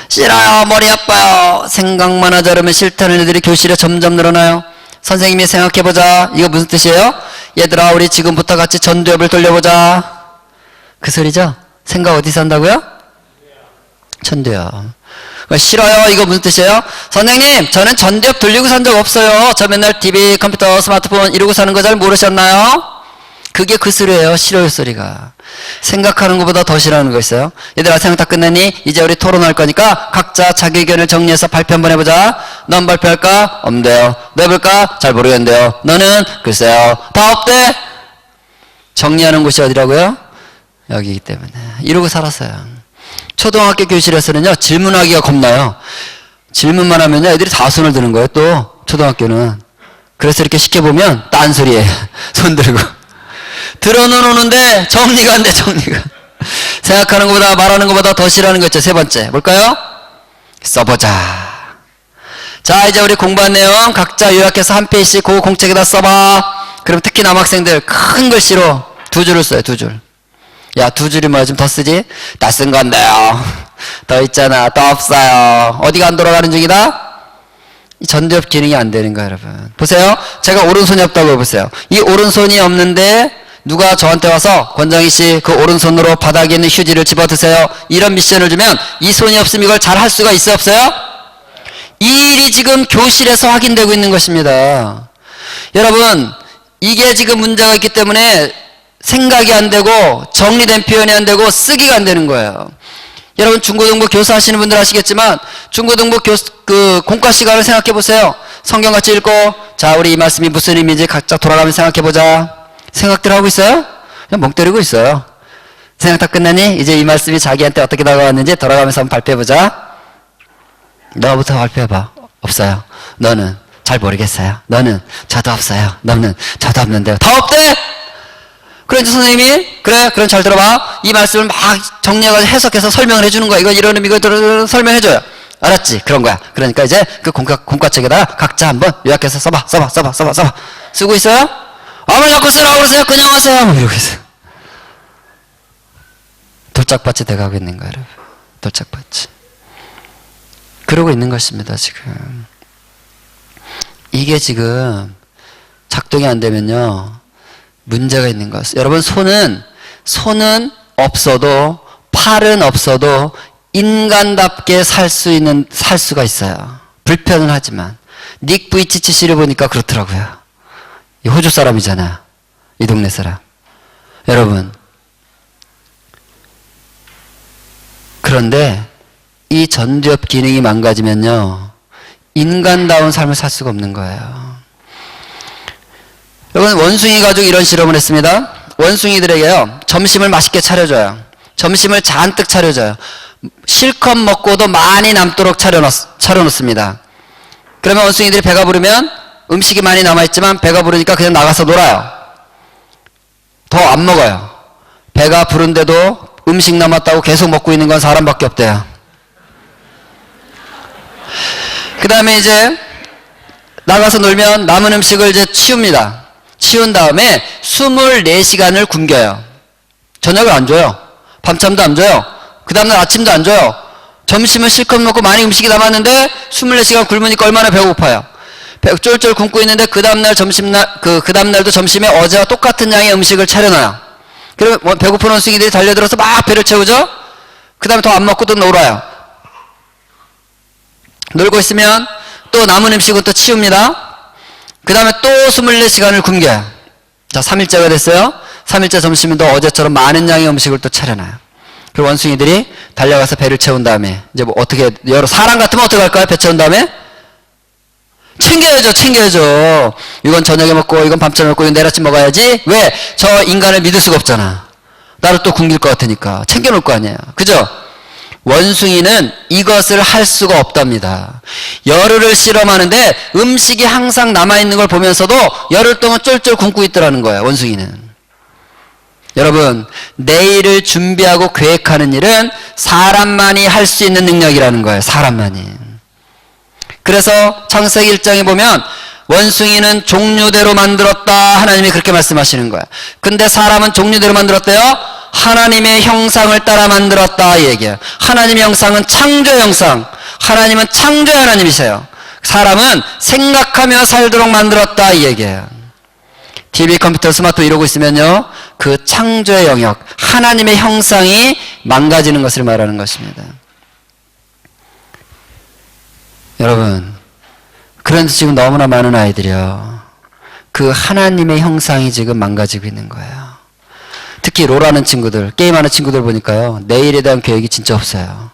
[SPEAKER 1] 싫어요, 머리 아파요. 생각만 하자 그러면 싫다는 애들이 교실에 점점 늘어나요. 선생님이 생각해보자. 이거 무슨 뜻이에요? 얘들아 우리 지금부터 같이 전두엽을 돌려보자. 그 소리죠? 생각 어디서 한다고요? 전두엽. 싫어요. 이거 무슨 뜻이에요? 선생님, 저는 전두엽 돌리고 산 적 없어요. 저 맨날 TV, 컴퓨터, 스마트폰 이러고 사는 거 잘 모르셨나요? 그게 그 소리예요. 싫어요 소리가. 생각하는 것보다 더 싫어하는 거 있어요. 얘들아 생각 다 끝냈니? 이제 우리 토론할 거니까 각자 자기 의견을 정리해서 발표 한번 해보자. 넌 발표할까? 없대요. 너 해볼까? 잘 모르겠는데요. 너는? 글쎄요. 다 없대? 정리하는 곳이 어디라고요? 여기이기 때문에. 이러고 살았어요. 초등학교 교실에서는요, 질문하기가 겁나요. 질문만 하면요, 애들이 다 손을 드는 거예요, 또, 초등학교는. 그래서 이렇게 시켜보면, 딴소리예요. 손 들고. 들어는 오는데, 정리가 안 돼, 정리가. 생각하는 것보다, 말하는 것보다 더 싫어하는 거 있죠, 3번째. 뭘까요? 써보자. 자, 이제 우리 공부한 내용, 각자 요약해서 한 페이지씩 그 공책에다 써봐. 그럼 특히 남학생들, 큰 글씨로 2줄을 써요, 2줄. 야, 2줄이 뭐야? 좀 더 쓰지? 다 쓴 건데요. 더 있잖아. 더 없어요. 어디가 안 돌아가는 중이다? 이 전두엽 기능이 안 되는 거예요, 여러분. 보세요. 제가 오른손이 없다고 해보세요. 이 오른손이 없는데 누가 저한테 와서 권장희 씨 그 오른손으로 바닥에 있는 휴지를 집어 드세요. 이런 미션을 주면 이 손이 없으면 이걸 잘 할 수가 있어요, 없어요? 이 일이 지금 교실에서 확인되고 있는 것입니다. 여러분, 이게 지금 문제가 있기 때문에 생각이 안 되고 정리된 표현이 안 되고 쓰기가 안 되는 거예요. 여러분 중고등부 교사 하시는 분들 아시겠지만 중고등부 공과 시간을 생각해 보세요. 성경 같이 읽고 자 우리 이 말씀이 무슨 의미인지 각자 돌아가면서 생각해 보자. 생각들 하고 있어요? 그냥 멍 때리고 있어요. 생각 다 끝나니? 이제 이 말씀이 자기한테 어떻게 다가왔는지 돌아가면서 한번 발표해보자. 너부터 발표해봐. 없어요. 너는 잘 모르겠어요. 너는 저도 없어요. 너는 저도 없는데요. 다 없대? 그러니까 선생님이 그래 그럼 잘 들어봐. 이 말씀을 막 정리해가지고 해석해서 설명을 해주는 거야. 이거 이런 의미 이거 설명해줘요. 알았지? 그런 거야. 그러니까 이제 그 공과책에다가 각자 한번 요약해서 써봐. 쓰고 있어요? 아무 자꾸 쓰라고 그러세요. 그냥 하세요. 뭐 이러고 있어요. 돌짝밭이 돼가고 있는 거예요, 여러분. 돌짝밭이. 그러고 있는 것입니다, 지금. 이게 지금 작동이 안 되면요, 문제가 있는 것이에요. 여러분, 손은 없어도, 팔은 없어도 인간답게 살 수가 있어요. 불편은 하지만. 닉 부이치치 씨를 보니까 그렇더라고요. 이 호주 사람이잖아. 이 동네 사람. 여러분. 그런데 이 전두엽 기능이 망가지면요, 인간다운 삶을 살 수가 없는 거예요. 여러분, 원숭이 가족 이런 실험을 했습니다. 원숭이들에게요, 점심을 맛있게 차려줘요. 점심을 잔뜩 차려줘요. 실컷 먹고도 많이 남도록 차려놓습니다. 그러면 원숭이들이 배가 부르면 음식이 많이 남아있지만 배가 부르니까 그냥 나가서 놀아요. 더 안 먹어요. 배가 부른데도 음식 남았다고 계속 먹고 있는 건 사람밖에 없대요. 그 다음에 이제 나가서 놀면 남은 음식을 이제 치웁니다. 치운 다음에 24시간을 굶겨요. 저녁을 안 줘요. 밤잠도 안 줘요. 그 다음날 아침도 안 줘요. 점심을 실컷 먹고 많이 음식이 남았는데 24시간 굶으니까 얼마나 배고파요. 쫄쫄 굶고 있는데 그 다음날 그 다음날도 점심에 어제와 똑같은 양의 음식을 차려놔요. 그러면 배고픈 원숭이들이 달려들어서 막 배를 채우죠? 그 다음에 더 안 먹고 또 놀아요. 놀고 있으면 또 남은 음식은 또 치웁니다. 그 다음에 또 24시간을 굶겨요. 자, 3일째가 됐어요. 3일째 점심은 또 어제처럼 많은 양의 음식을 또 차려놔요. 그리고 원숭이들이 달려가서 배를 채운 다음에 이제 뭐 어떻게, 사람 같으면 어떻게 할까요? 배 채운 다음에? 챙겨야죠. 이건 저녁에 먹고, 이건 밤에 먹고, 이건 내일 아침 먹어야지. 왜? 저 인간을 믿을 수가 없잖아. 나를 또 굶길 것 같으니까. 챙겨놓을 거 아니에요. 그죠? 원숭이는 이것을 할 수가 없답니다. 열흘을 실험하는데 음식이 항상 남아있는 걸 보면서도 열흘 동안 쫄쫄 굶고 있더라는 거예요, 원숭이는. 여러분, 내일을 준비하고 계획하는 일은 사람만이 할 수 있는 능력이라는 거예요, 사람만이. 그래서 창세기 1장에 보면 원숭이는 종류대로 만들었다, 하나님이 그렇게 말씀하시는 거예요. 근데 사람은 종류대로 만들었대요? 하나님의 형상을 따라 만들었다, 이 얘기예요. 하나님의 형상은 창조 형상, 하나님은 창조의 하나님이세요. 사람은 생각하며 살도록 만들었다, 이 얘기예요. TV, 컴퓨터, 스마트폰 이러고 있으면요, 그 창조의 영역, 하나님의 형상이 망가지는 것을 말하는 것입니다. 여러분, 그런데 지금 너무나 많은 아이들이요, 그 하나님의 형상이 지금 망가지고 있는 거예요. 특히 롤하는 친구들, 게임하는 친구들 보니까요, 내일에 대한 계획이 진짜 없어요.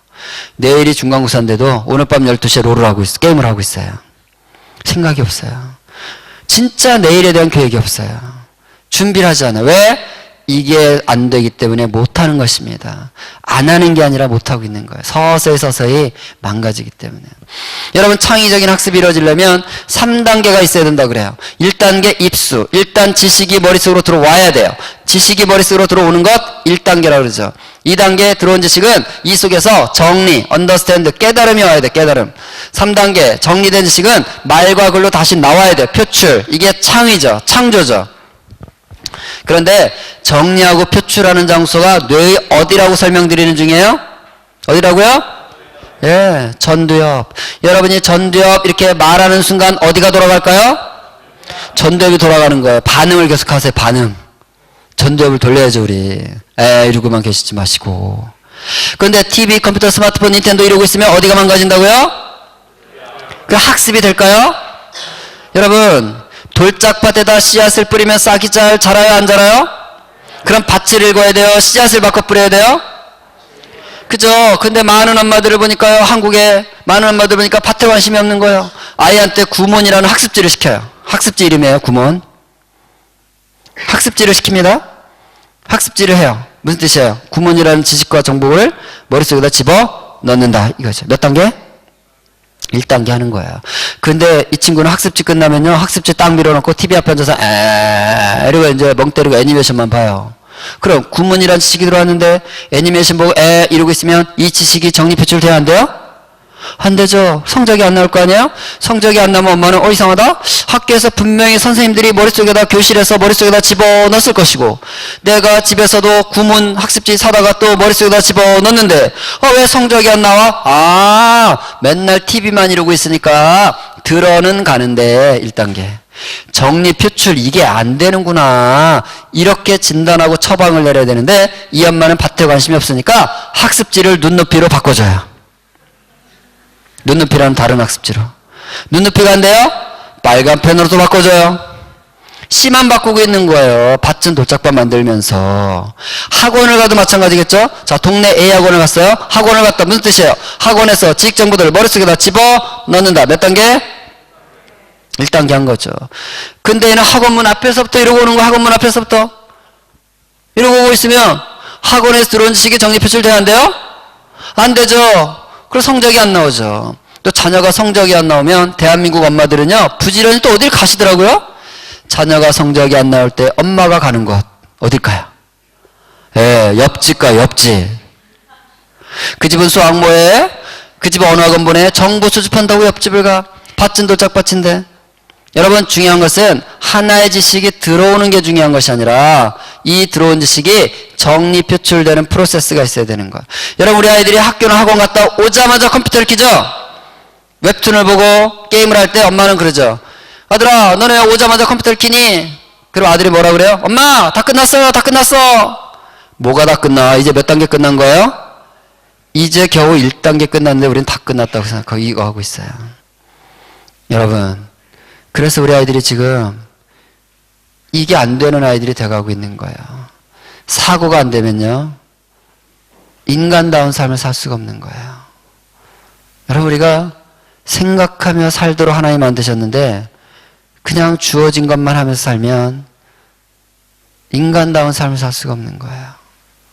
[SPEAKER 1] 내일이 중간고사인데도 오늘 밤 12시에 롤을 하고 게임을 하고 있어요. 생각이 없어요. 진짜 내일에 대한 계획이 없어요. 준비를 하지 않아요. 왜? 이게 안 되기 때문에 못하는 것입니다. 안 하는 게 아니라 못하고 있는 거예요. 서서히 망가지기 때문에. 여러분, 창의적인 학습이 이루어지려면 3단계가 있어야 된다고 그래요. 1단계 입수. 일단 지식이 머릿속으로 들어와야 돼요. 지식이 머릿속으로 들어오는 것 1단계라고 그러죠. 2단계 들어온 지식은 이 속에서 정리, understand, 깨달음이 와야 돼, 깨달음. 3단계 정리된 지식은 말과 글로 다시 나와야 돼요. 표출. 이게 창의죠. 창조죠. 그런데 정리하고 표출하는 장소가 뇌의 어디라고 설명드리는 중이에요? 어디라고요? 예, 전두엽. 여러분이 전두엽 이렇게 말하는 순간 어디가 돌아갈까요? 전두엽이 돌아가는 거예요. 반응을 계속하세요. 반응. 전두엽을 돌려야죠, 우리. 이러고만 계시지 마시고. 그런데 TV, 컴퓨터, 스마트폰, 닌텐도 이러고 있으면 어디가 망가진다고요? 그 학습이 될까요? 여러분, 돌짝밭에다 씨앗을 뿌리면 싹이 잘 자라요, 안 자라요? 그럼 밭을 읽어야 돼요? 씨앗을 바꿔 뿌려야 돼요? 그죠? 근데 많은 엄마들을 보니까요, 한국에 많은 엄마들 보니까 밭에 관심이 없는 거예요. 아이한테 구몬이라는 학습지를 시켜요. 학습지 이름이에요, 구몬. 학습지를 시킵니다. 학습지를 해요. 무슨 뜻이에요? 구문이라는 지식과 정보를 머릿속에다 집어 넣는다 이거죠. 몇 단계? 1단계 하는 거예요. 근데 이 친구는 학습지 끝나면요, 학습지 딱 밀어놓고 TV 앞에 앉아서 이러고 이제 멍 때리고 애니메이션만 봐요. 그럼 구문이라는 지식이 들어왔는데 애니메이션 보고 이러고 있으면 이 지식이 정리 표출돼야 안 돼요? 안 되죠. 성적이 안 나올 거 아니에요? 성적이 안 나오면 엄마는 이상하다? 학교에서 분명히 선생님들이 머릿속에다 교실에서 머릿속에다 집어넣었을 것이고 내가 집에서도 구문 학습지 사다가 또 머릿속에다 집어넣는데 왜 성적이 안 나와? 맨날 TV만 이러고 있으니까 들어는 가는데 1단계 정리 표출 이게 안 되는구나 이렇게 진단하고 처방을 내려야 되는데 이 엄마는 밭에 관심이 없으니까 학습지를 눈높이로 바꿔줘요. 눈높이라는 다른 학습지로. 눈높이가 안 돼요? 빨간 펜으로도 바꿔줘요. C만 바꾸고 있는 거예요. 밭은 돌짝밭 만들면서. 학원을 가도 마찬가지겠죠? 자, 동네 A 학원을 갔어요. 학원을 갔다. 무슨 뜻이에요? 학원에서 지식 정보들을 머릿속에다 집어넣는다. 몇 단계? 1단계 한 거죠. 근데 얘는 학원문 앞에서부터 이러고 오는 거 학원문 앞에서부터. 이러고 오고 있으면 학원에서 들어온 지식이 정리 표출돼야 안 돼요? 안 되죠. 그리고 성적이 안 나오죠. 또 자녀가 성적이 안 나오면 대한민국 엄마들은요 부지런히 또 어딜 가시더라고요. 자녀가 성적이 안 나올 때 엄마가 가는 곳 어딜까요? 옆집 가요. 옆집. 그 집은 수학 뭐해? 그 집은 어느 학원 보내? 정보 수집한다고 옆집을 가. 밭은 돌짝밭인데. 여러분 중요한 것은 하나의 지식이 들어오는 게 중요한 것이 아니라 이 들어온 지식이 정리 표출되는 프로세스가 있어야 되는 거예요. 여러분 우리 아이들이 학교나 학원 갔다 오자마자 컴퓨터를 켜죠. 웹툰을 보고 게임을 할 때 엄마는 그러죠. 아들아 너네 오자마자 컴퓨터를 켜니? 그럼 아들이 뭐라 그래요? 엄마 다 끝났어요. 다 끝났어. 뭐가 다 끝나? 이제 몇 단계 끝난 거예요? 이제 겨우 1단계 끝났는데 우리는 다 끝났다고 생각하고 이거 하고 있어요. 여러분 그래서 우리 아이들이 지금 이게 안 되는 아이들이 돼가고 있는 거예요. 사고가 안 되면요 인간다운 삶을 살 수가 없는 거예요. 여러분 우리가 생각하며 살도록 하나님 만드셨는데 그냥 주어진 것만 하면서 살면 인간다운 삶을 살 수가 없는 거예요.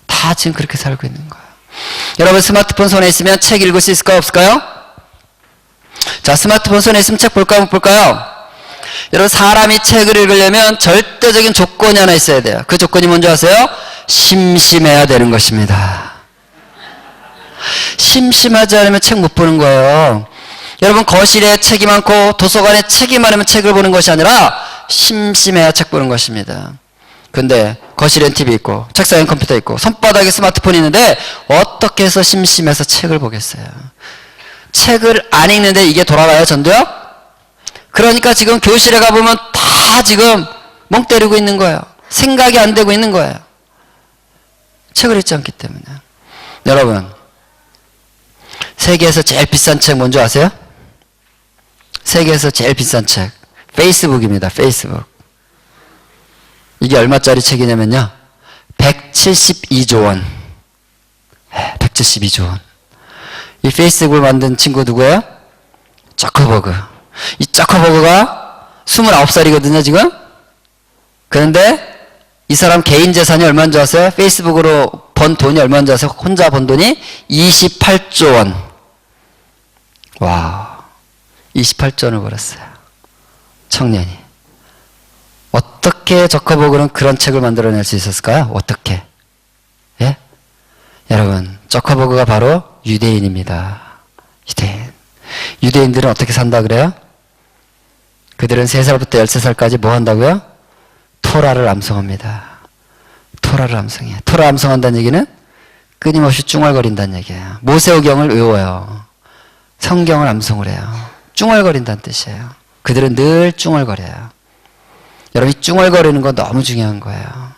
[SPEAKER 1] 다 지금 그렇게 살고 있는 거예요. 여러분 스마트폰 손에 있으면 책 읽을 수 있을까요? 없을까요? 자, 스마트폰 손에 있으면 책 볼까요? 못 볼까요? 여러분 사람이 책을 읽으려면 절대적인 조건이 하나 있어야 돼요. 그 조건이 뭔지 아세요? 심심해야 되는 것입니다. 심심하지 않으면 책 못 보는 거예요. 여러분 거실에 책이 많고 도서관에 책이 많으면 책을 보는 것이 아니라 심심해야 책 보는 것입니다. 근데 거실엔 TV 있고 책상엔 컴퓨터 있고 손바닥에 스마트폰이 있는데 어떻게 해서 심심해서 책을 보겠어요? 책을 안 읽는데 이게 돌아가요 전도요? 그러니까 지금 교실에 가보면 다 지금 멍 때리고 있는 거예요. 생각이 안 되고 있는 거예요. 책을 읽지 않기 때문에. 여러분 세계에서 제일 비싼 책 뭔지 아세요? 세계에서 제일 비싼 책 페이스북입니다. 페이스북. 이게 얼마짜리 책이냐면요 172조 원. 172조 원. 이 페이스북을 만든 친구 누구예요? 저커버그. 이 저커버그가 29살이거든요 지금. 그런데 이 사람 개인 재산이 얼마인 줄 아세요? 페이스북으로 번 돈이 얼마인 줄 아세요? 혼자 번 돈이 28조 원. 와, 28조 원을 벌었어요. 청년이. 어떻게 저커버그는 그런 책을 만들어낼 수 있었을까요? 어떻게? 예? 여러분, 저커버그가 바로 유대인입니다. 유대인. 유대인들은 어떻게 산다 그래요? 그들은 3살부터 13살까지 뭐 한다고요? 토라를 암송합니다. 토라를 암송해요. 토라 암송한다는 얘기는 끊임없이 쭝얼거린다는 얘기예요. 모세오경을 외워요. 성경을 암송을 해요. 쭝얼거린다는 뜻이에요. 그들은 늘 쭝얼거려요. 여러분, 이 쭝얼거리는 건 너무 중요한 거예요.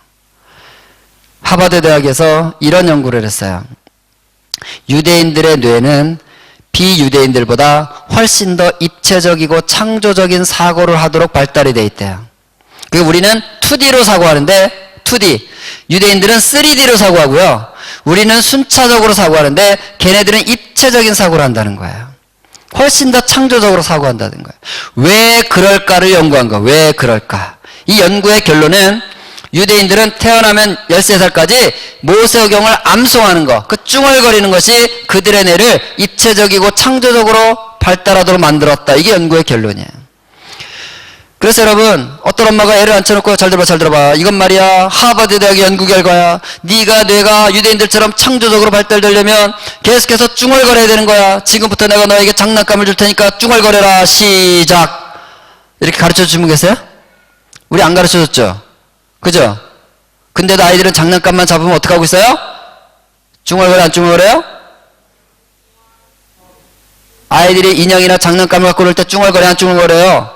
[SPEAKER 1] 하버드 대학에서 이런 연구를 했어요. 유대인들의 뇌는 비유대인들보다 훨씬 더 입체적이고 창조적인 사고를 하도록 발달이 되어 있대요. 그리고 우리는 2D로 사고하는데 2D. 유대인들은 3D로 사고하고요. 우리는 순차적으로 사고하는데 걔네들은 입체적인 사고를 한다는 거예요. 훨씬 더 창조적으로 사고한다는 거예요. 왜 그럴까를 연구한 거예요. 왜 그럴까? 이 연구의 결론은 유대인들은 태어나면 13살까지 모세오경을 암송하는 것, 그 쭝얼거리는 것이 그들의 뇌를 입체적이고 창조적으로 발달하도록 만들었다. 이게 연구의 결론이에요. 그래서 여러분, 어떤 엄마가 애를 앉혀놓고 잘 들어봐. 이건 말이야, 하버드 대학의 연구 결과야. 네가 뇌가 유대인들처럼 창조적으로 발달되려면 계속해서 쭝얼거려야 되는 거야. 지금부터 내가 너에게 장난감을 줄 테니까 쭝얼거려라. 시작. 이렇게 가르쳐주신 분 계세요? 우리 안 가르쳐줬죠? 그죠? 근데도 아이들은 장난감만 잡으면 어떻게 하고 있어요? 쭝얼거려, 안 쭝얼거려요? 아이들이 인형이나 장난감을 갖고 놀 때 쭝얼거려, 안 쭝얼거려요?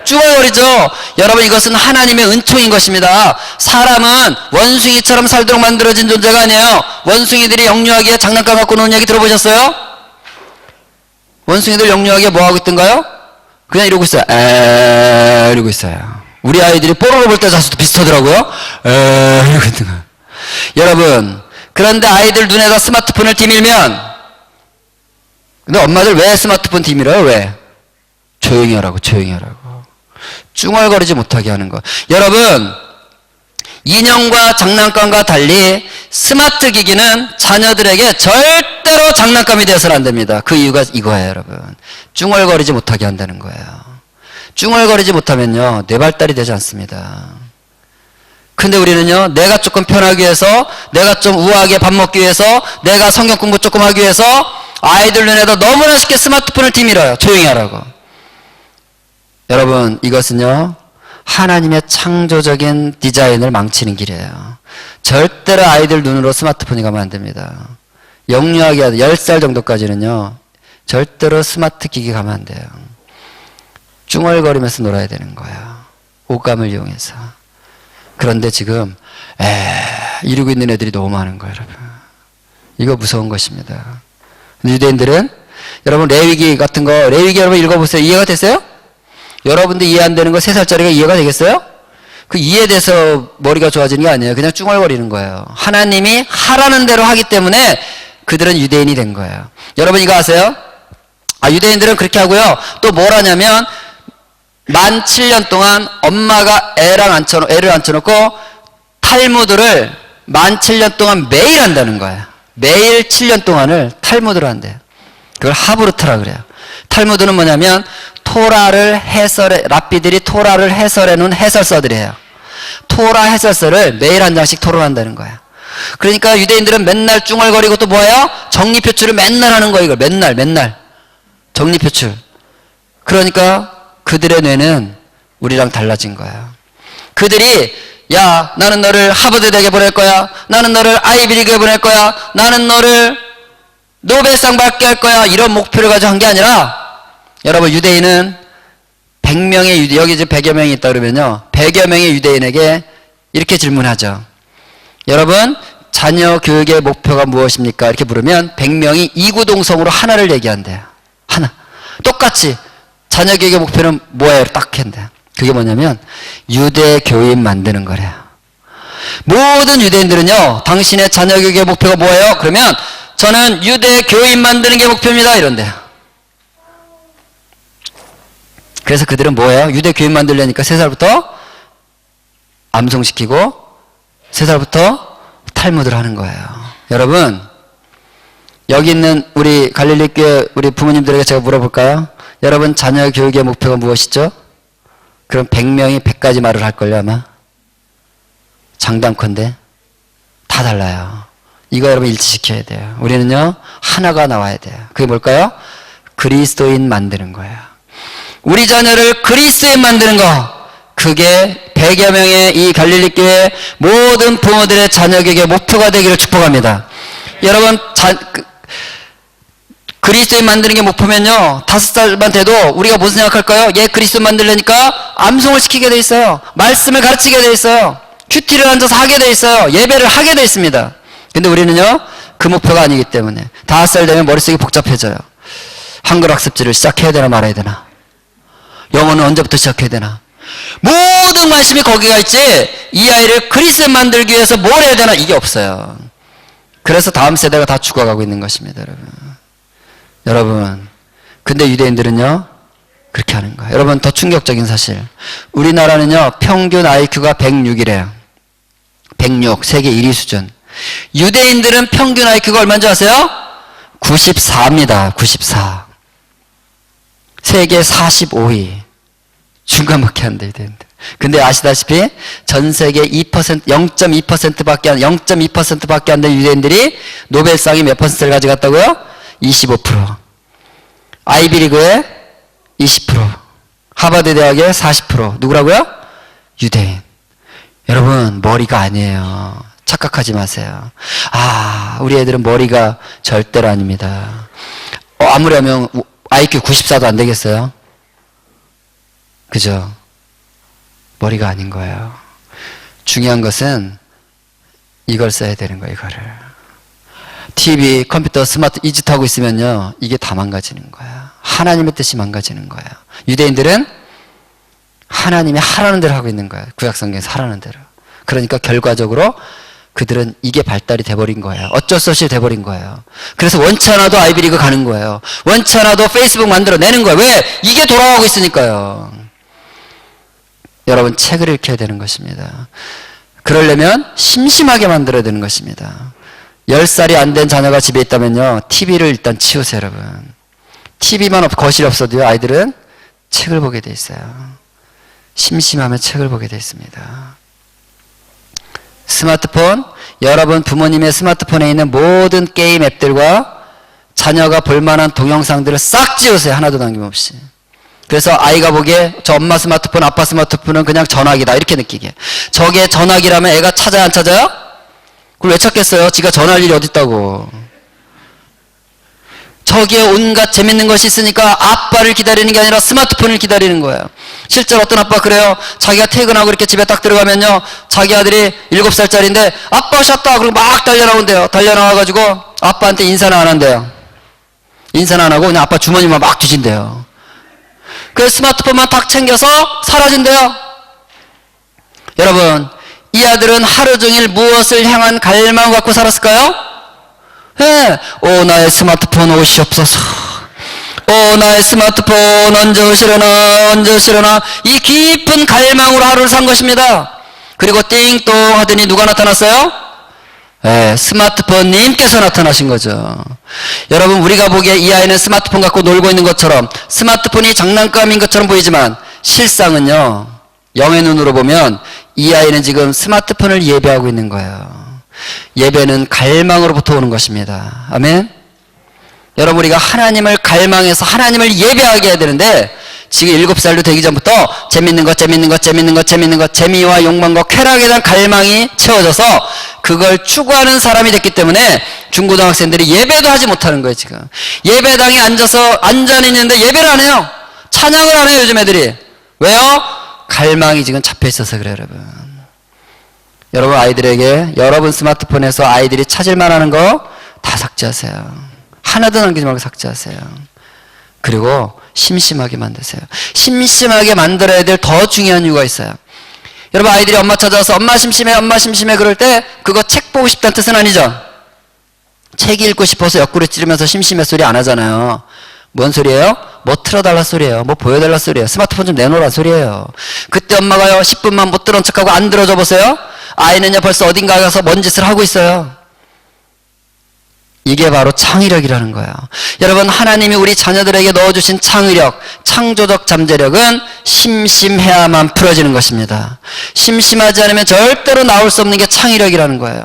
[SPEAKER 1] 쭝얼거리죠. 여러분, 이것은 하나님의 은총인 것입니다. 사람은 원숭이처럼 살도록 만들어진 존재가 아니에요. 원숭이들이 영유아기에 장난감 갖고 노는 얘기 들어보셨어요? 원숭이들 영유아기에 뭐 하고 있던가요? 그냥 이러고 있어요. 이러고 있어요. 우리 아이들이 뽀로로 볼 때 자수도 비슷하더라고요. 이러고 있는 거예요. 여러분, 그런데 아이들 눈에다 스마트폰을 뒤밀면, 근데 엄마들 왜 스마트폰 뒤밀어요? 왜? 조용히 하라고. 쭝얼거리지 못하게 하는 거. 여러분, 인형과 장난감과 달리 스마트 기기는 자녀들에게 절대로 장난감이 되어서는 안 됩니다. 그 이유가 이거예요, 여러분. 쭝얼거리지 못하게 한다는 거예요. 쭝얼거리지 못하면요, 뇌발달이 되지 않습니다. 근데 우리는요, 내가 조금 편하기 위해서, 내가 좀 우아하게 밥 먹기 위해서, 내가 성경 공부 조금 하기 위해서 아이들 눈에다 너무나 쉽게 스마트폰을 뒤밀어요. 조용히 하라고. 여러분, 이것은요, 하나님의 창조적인 디자인을 망치는 길이에요. 절대로 아이들 눈으로 스마트폰이 가면 안 됩니다. 영유아기 10살 정도까지는요, 절대로 스마트 기기 가면 안 돼요. 쭝얼거리면서 놀아야 되는 거예요. 오감을 이용해서. 그런데 지금 이러고 있는 애들이 너무 많은 거예요, 여러분. 이거 무서운 것입니다. 유대인들은 여러분 레위기 같은 거, 레위기 여러분 읽어보세요. 이해가 됐어요? 여러분들 이해 안 되는 거 3살짜리가 이해가 되겠어요? 그 이해돼서 머리가 좋아지는 게 아니에요. 그냥 쭝얼거리는 거예요. 하나님이 하라는 대로 하기 때문에 그들은 유대인이 된 거예요. 여러분 이거 아세요? 유대인들은 그렇게 하고요. 또 뭘 하냐면 만 7년 동안 엄마가 애를 앉혀놓고 탈무드를 만 7년 동안 매일 한다는 거예요. 매일 7년 동안을 탈무드로 한대요. 그걸 하브르트라 그래요. 탈무드는 뭐냐면 랍비들이 토라를 해설해 놓은 해설서들이에요. 토라 해설서를 매일 한 장씩 토론한다는 거예요. 그러니까 유대인들은 맨날 쭝얼거리고 또 뭐예요? 정리표출을 맨날 하는 거예요. 이걸 맨날 정리표출. 그러니까 그들의 뇌는 우리랑 달라진 거예요. 그들이 야, 나는 너를 하버드 대학에 보낼 거야. 나는 너를 아이비리그에 보낼 거야. 나는 너를 노벨상 받게 할 거야. 이런 목표를 가지고 한 게 아니라, 여러분, 유대인은 100명의 여기 이제 100여 명이 있다 그러면요, 100여 명의 유대인에게 이렇게 질문하죠. 여러분, 자녀 교육의 목표가 무엇입니까? 이렇게 물으면 100명이 이구동성으로 하나를 얘기한대요. 하나. 똑같이 자녀 교육의 목표는 뭐예요? 딱 했는데. 그게 뭐냐면 유대 교인 만드는 거래요. 모든 유대인들은요, 당신의 자녀 교육의 목표가 뭐예요? 그러면 저는 유대 교인 만드는 게 목표입니다. 이런대요. 그래서 그들은 뭐예요? 유대 교인 만들려니까 3살부터 암송시키고 3살부터 탈무드를 하는 거예요. 여러분, 여기 있는 우리 갈릴리 교회 우리 부모님들에게 제가 물어볼까요? 여러분 자녀 교육의 목표가 무엇이죠? 그럼 100명이 100가지 말을 할걸요 아마? 장담컨대 다 달라요. 이거 여러분 일치시켜야 돼요. 우리는요 하나가 나와야 돼요. 그게 뭘까요? 그리스도인 만드는 거예요. 우리 자녀를 그리스도인 만드는 거, 그게 100여 명의 이 갈릴리 교회 모든 부모들의 자녀 교육의 목표가 되기를 축복합니다. 여러분 그리스도인 만드는 게 목표면요, 5살만 돼도 우리가 무슨 생각할까요? 얘 그리스도인 만들려니까 암송을 시키게 돼 있어요. 말씀을 가르치게 돼 있어요. 큐티를 앉아서 하게 돼 있어요. 예배를 하게 돼 있습니다. 근데 우리는요 그 목표가 아니기 때문에 5살 되면 머릿속이 복잡해져요. 한글 학습지를 시작해야 되나 말아야 되나, 영어는 언제부터 시작해야 되나, 모든 관심이 거기가 있지 이 아이를 그리스도인 만들기 위해서 뭘 해야 되나, 이게 없어요. 그래서 다음 세대가 다 죽어가고 있는 것입니다. 여러분, 근데 유대인들은요 그렇게 하는 거예요. 여러분, 더 충격적인 사실, 우리나라는요 평균 IQ가 106이래요 106, 세계 1위 수준. 유대인들은 평균 IQ가 얼마인지 아세요? 94입니다. 94. 세계 45위. 중간밖에 안 돼, 유대인들. 근데 아시다시피 전 세계 0.2%밖에 안 된 유대인들이 노벨상이 몇 퍼센트를 가져갔다고요? 25%. 아이비리그에 20%. 하버드 대학에 40%. 누구라고요? 유대인. 여러분, 머리가 아니에요. 착각하지 마세요. 아, 우리 애들은 머리가 절대로 아닙니다. 아무리 하면 IQ 94도 안 되겠어요? 그죠? 머리가 아닌 거예요. 중요한 것은 이걸 써야 되는 거예요, 이거를. TV, 컴퓨터, 스마트 이 짓 하고 있으면요, 이게 다 망가지는 거예요. 하나님의 뜻이 망가지는 거예요. 유대인들은 하나님이 하라는 대로 하고 있는 거예요. 구약성경에서 하라는 대로. 그러니까 결과적으로 그들은 이게 발달이 돼버린 거예요. 어쩔 수 없이 돼버린 거예요. 그래서 원치 않아도 아이비리그 가는 거예요. 원치 않아도 페이스북 만들어내는 거예요. 왜? 이게 돌아가고 있으니까요. 여러분, 책을 읽혀야 되는 것입니다. 그러려면 심심하게 만들어야 되는 것입니다. 10살이 안 된 자녀가 집에 있다면요, TV를 일단 치우세요, 여러분. TV만 거실에 없어도요, 아이들은 책을 보게 돼 있어요. 심심하면 책을 보게 돼 있습니다. 스마트폰, 여러분 부모님의 스마트폰에 있는 모든 게임 앱들과 자녀가 볼만한 동영상들을 싹 지우세요. 하나도 남김없이. 그래서 아이가 보기에 저 엄마 스마트폰, 아빠 스마트폰은 그냥 전화기다 이렇게 느끼게. 저게 전화기라면 애가 찾아요, 안 찾아요? 그걸 왜 찾겠어요? 지가 전화할 일이 어딨다고. 저기에 온갖 재밌는 것이 있으니까 아빠를 기다리는 게 아니라 스마트폰을 기다리는 거예요. 실제로 어떤 아빠 그래요. 자기가 퇴근하고 이렇게 집에 딱 들어가면요, 자기 아들이 7살짜리인데 아빠 오셨다 그러고 막 달려나온대요. 달려나와가지고 아빠한테 인사는 안 한대요. 인사는 안 하고 그냥 아빠 주머니만 막 뒤진대요. 그래서 스마트폰만 딱 챙겨서 사라진대요. 여러분, 이 아들은 하루 종일 무엇을 향한 갈망을 갖고 살았을까요? 예. 오, 나의 스마트폰 오시옵소서. 오, 나의 스마트폰 언제 오시려나, 언제 오시려나. 이 깊은 갈망으로 하루를 산 것입니다. 그리고 띵동 하더니 누가 나타났어요? 예, 스마트폰님께서 나타나신 거죠. 여러분, 우리가 보기에 이 아이는 스마트폰 갖고 놀고 있는 것처럼, 스마트폰이 장난감인 것처럼 보이지만 실상은요, 영의 눈으로 보면 이 아이는 지금 스마트폰을 예배하고 있는 거예요. 예배는 갈망으로부터 오는 것입니다. 아멘? 여러분, 우리가 하나님을 갈망해서 하나님을 예배하게 해야 되는데 지금 7살도 되기 전부터 재밌는 것, 재미와 욕망과 쾌락에 대한 갈망이 채워져서 그걸 추구하는 사람이 됐기 때문에 중고등학생들이 예배도 하지 못하는 거예요, 지금. 예배당에 앉아서 앉아 있는데 예배를 안 해요. 찬양을 안 해요, 요즘 애들이. 왜요? 갈망이 지금 잡혀 있어서 그래요, 여러분. 여러분, 아이들에게 여러분 스마트폰에서 아이들이 찾을만 하는 거 다 삭제하세요. 하나도 남기지 말고 삭제하세요. 그리고 심심하게 만드세요. 심심하게 만들어야 될 더 중요한 이유가 있어요. 여러분, 아이들이 엄마 찾아와서 엄마 심심해, 엄마 심심해 그럴 때 그거 책 보고 싶다는 뜻은 아니죠. 책 읽고 싶어서 옆구리 찌르면서 심심해 소리 안 하잖아요. 뭔 소리예요? 뭐 틀어달라 소리예요. 뭐 보여달라 소리예요. 스마트폰 좀 내놓으라 소리예요. 그때 엄마가요 10분만 못 들은 척하고 안 들어줘 보세요. 아이는요 벌써 어딘가 가서 뭔 짓을 하고 있어요. 이게 바로 창의력이라는 거예요. 여러분, 하나님이 우리 자녀들에게 넣어주신 창의력, 창조적 잠재력은 심심해야만 풀어지는 것입니다. 심심하지 않으면 절대로 나올 수 없는 게 창의력이라는 거예요.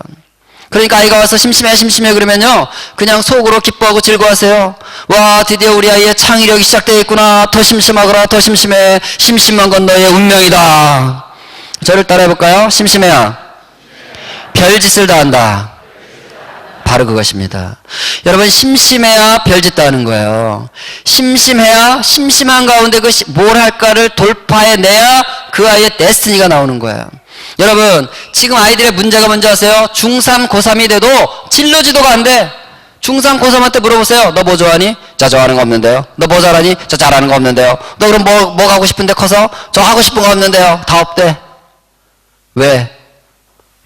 [SPEAKER 1] 그러니까 아이가 와서 심심해 그러면요 그냥 속으로 기뻐하고 즐거워하세요. 와, 드디어 우리 아이의 창의력이 시작되어 있구나. 더 심심하거라. 더 심심해. 심심한 건 너의 운명이다. 저를 따라해볼까요? 심심해야 별짓을 다 한다. 바로 그것입니다. 여러분, 심심해야 별짓 다 하는 거예요. 심심해야 심심한 가운데 그 뭘 할까를 돌파해내야 그 아이의 데스티니가 나오는 거예요. 여러분, 지금 아이들의 문제가 뭔지 아세요? 중3, 고3이 돼도 진로지도가 안 돼. 중3, 고3한테 물어보세요. 너 뭐 좋아하니? 저 좋아하는 거 없는데요. 너 뭐 잘하니? 저 잘하는 거 없는데요. 너 그럼 뭐 하고 싶은데 커서? 저 하고 싶은 거 없는데요. 다 없대. 왜?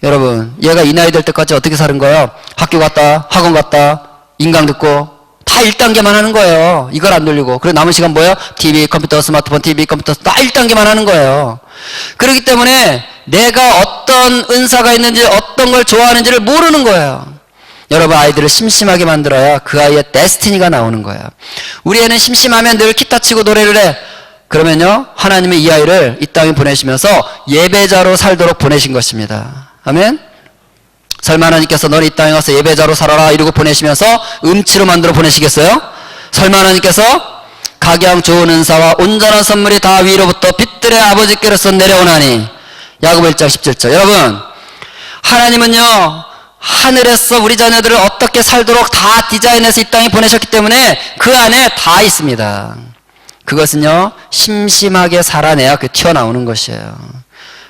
[SPEAKER 1] 여러분, 얘가 이 나이 될 때까지 어떻게 사는 거예요? 학교 갔다, 학원 갔다, 인강 듣고 다 1단계만 하는 거예요. 이걸 안 돌리고. 그리고 남은 시간 뭐예요? TV, 컴퓨터, 스마트폰, TV, 컴퓨터 다 1단계만 하는 거예요. 그렇기 때문에 내가 어떤 은사가 있는지 어떤 걸 좋아하는지를 모르는 거예요. 여러분, 아이들을 심심하게 만들어야 그 아이의 데스티니가 나오는 거예요. 우리 애는 심심하면 늘 기타 치고 노래를 해. 그러면요, 하나님이 이 아이를 이 땅에 보내시면서 예배자로 살도록 보내신 것입니다. 아멘? 설마 하나님께서 너는 이 땅에 와서 예배자로 살아라 이러고 보내시면서 음치로 만들어 보내시겠어요? 설마 하나님께서 각양 좋은 은사와 온전한 선물이 다 위로부터 빛들의 아버지께로서 내려오나니. 야고보 1장 17절. 여러분, 하나님은요, 하늘에서 우리 자녀들을 어떻게 살도록 다 디자인해서 이 땅에 보내셨기 때문에 그 안에 다 있습니다. 그것은요, 심심하게 살아내야 그 튀어나오는 것이에요.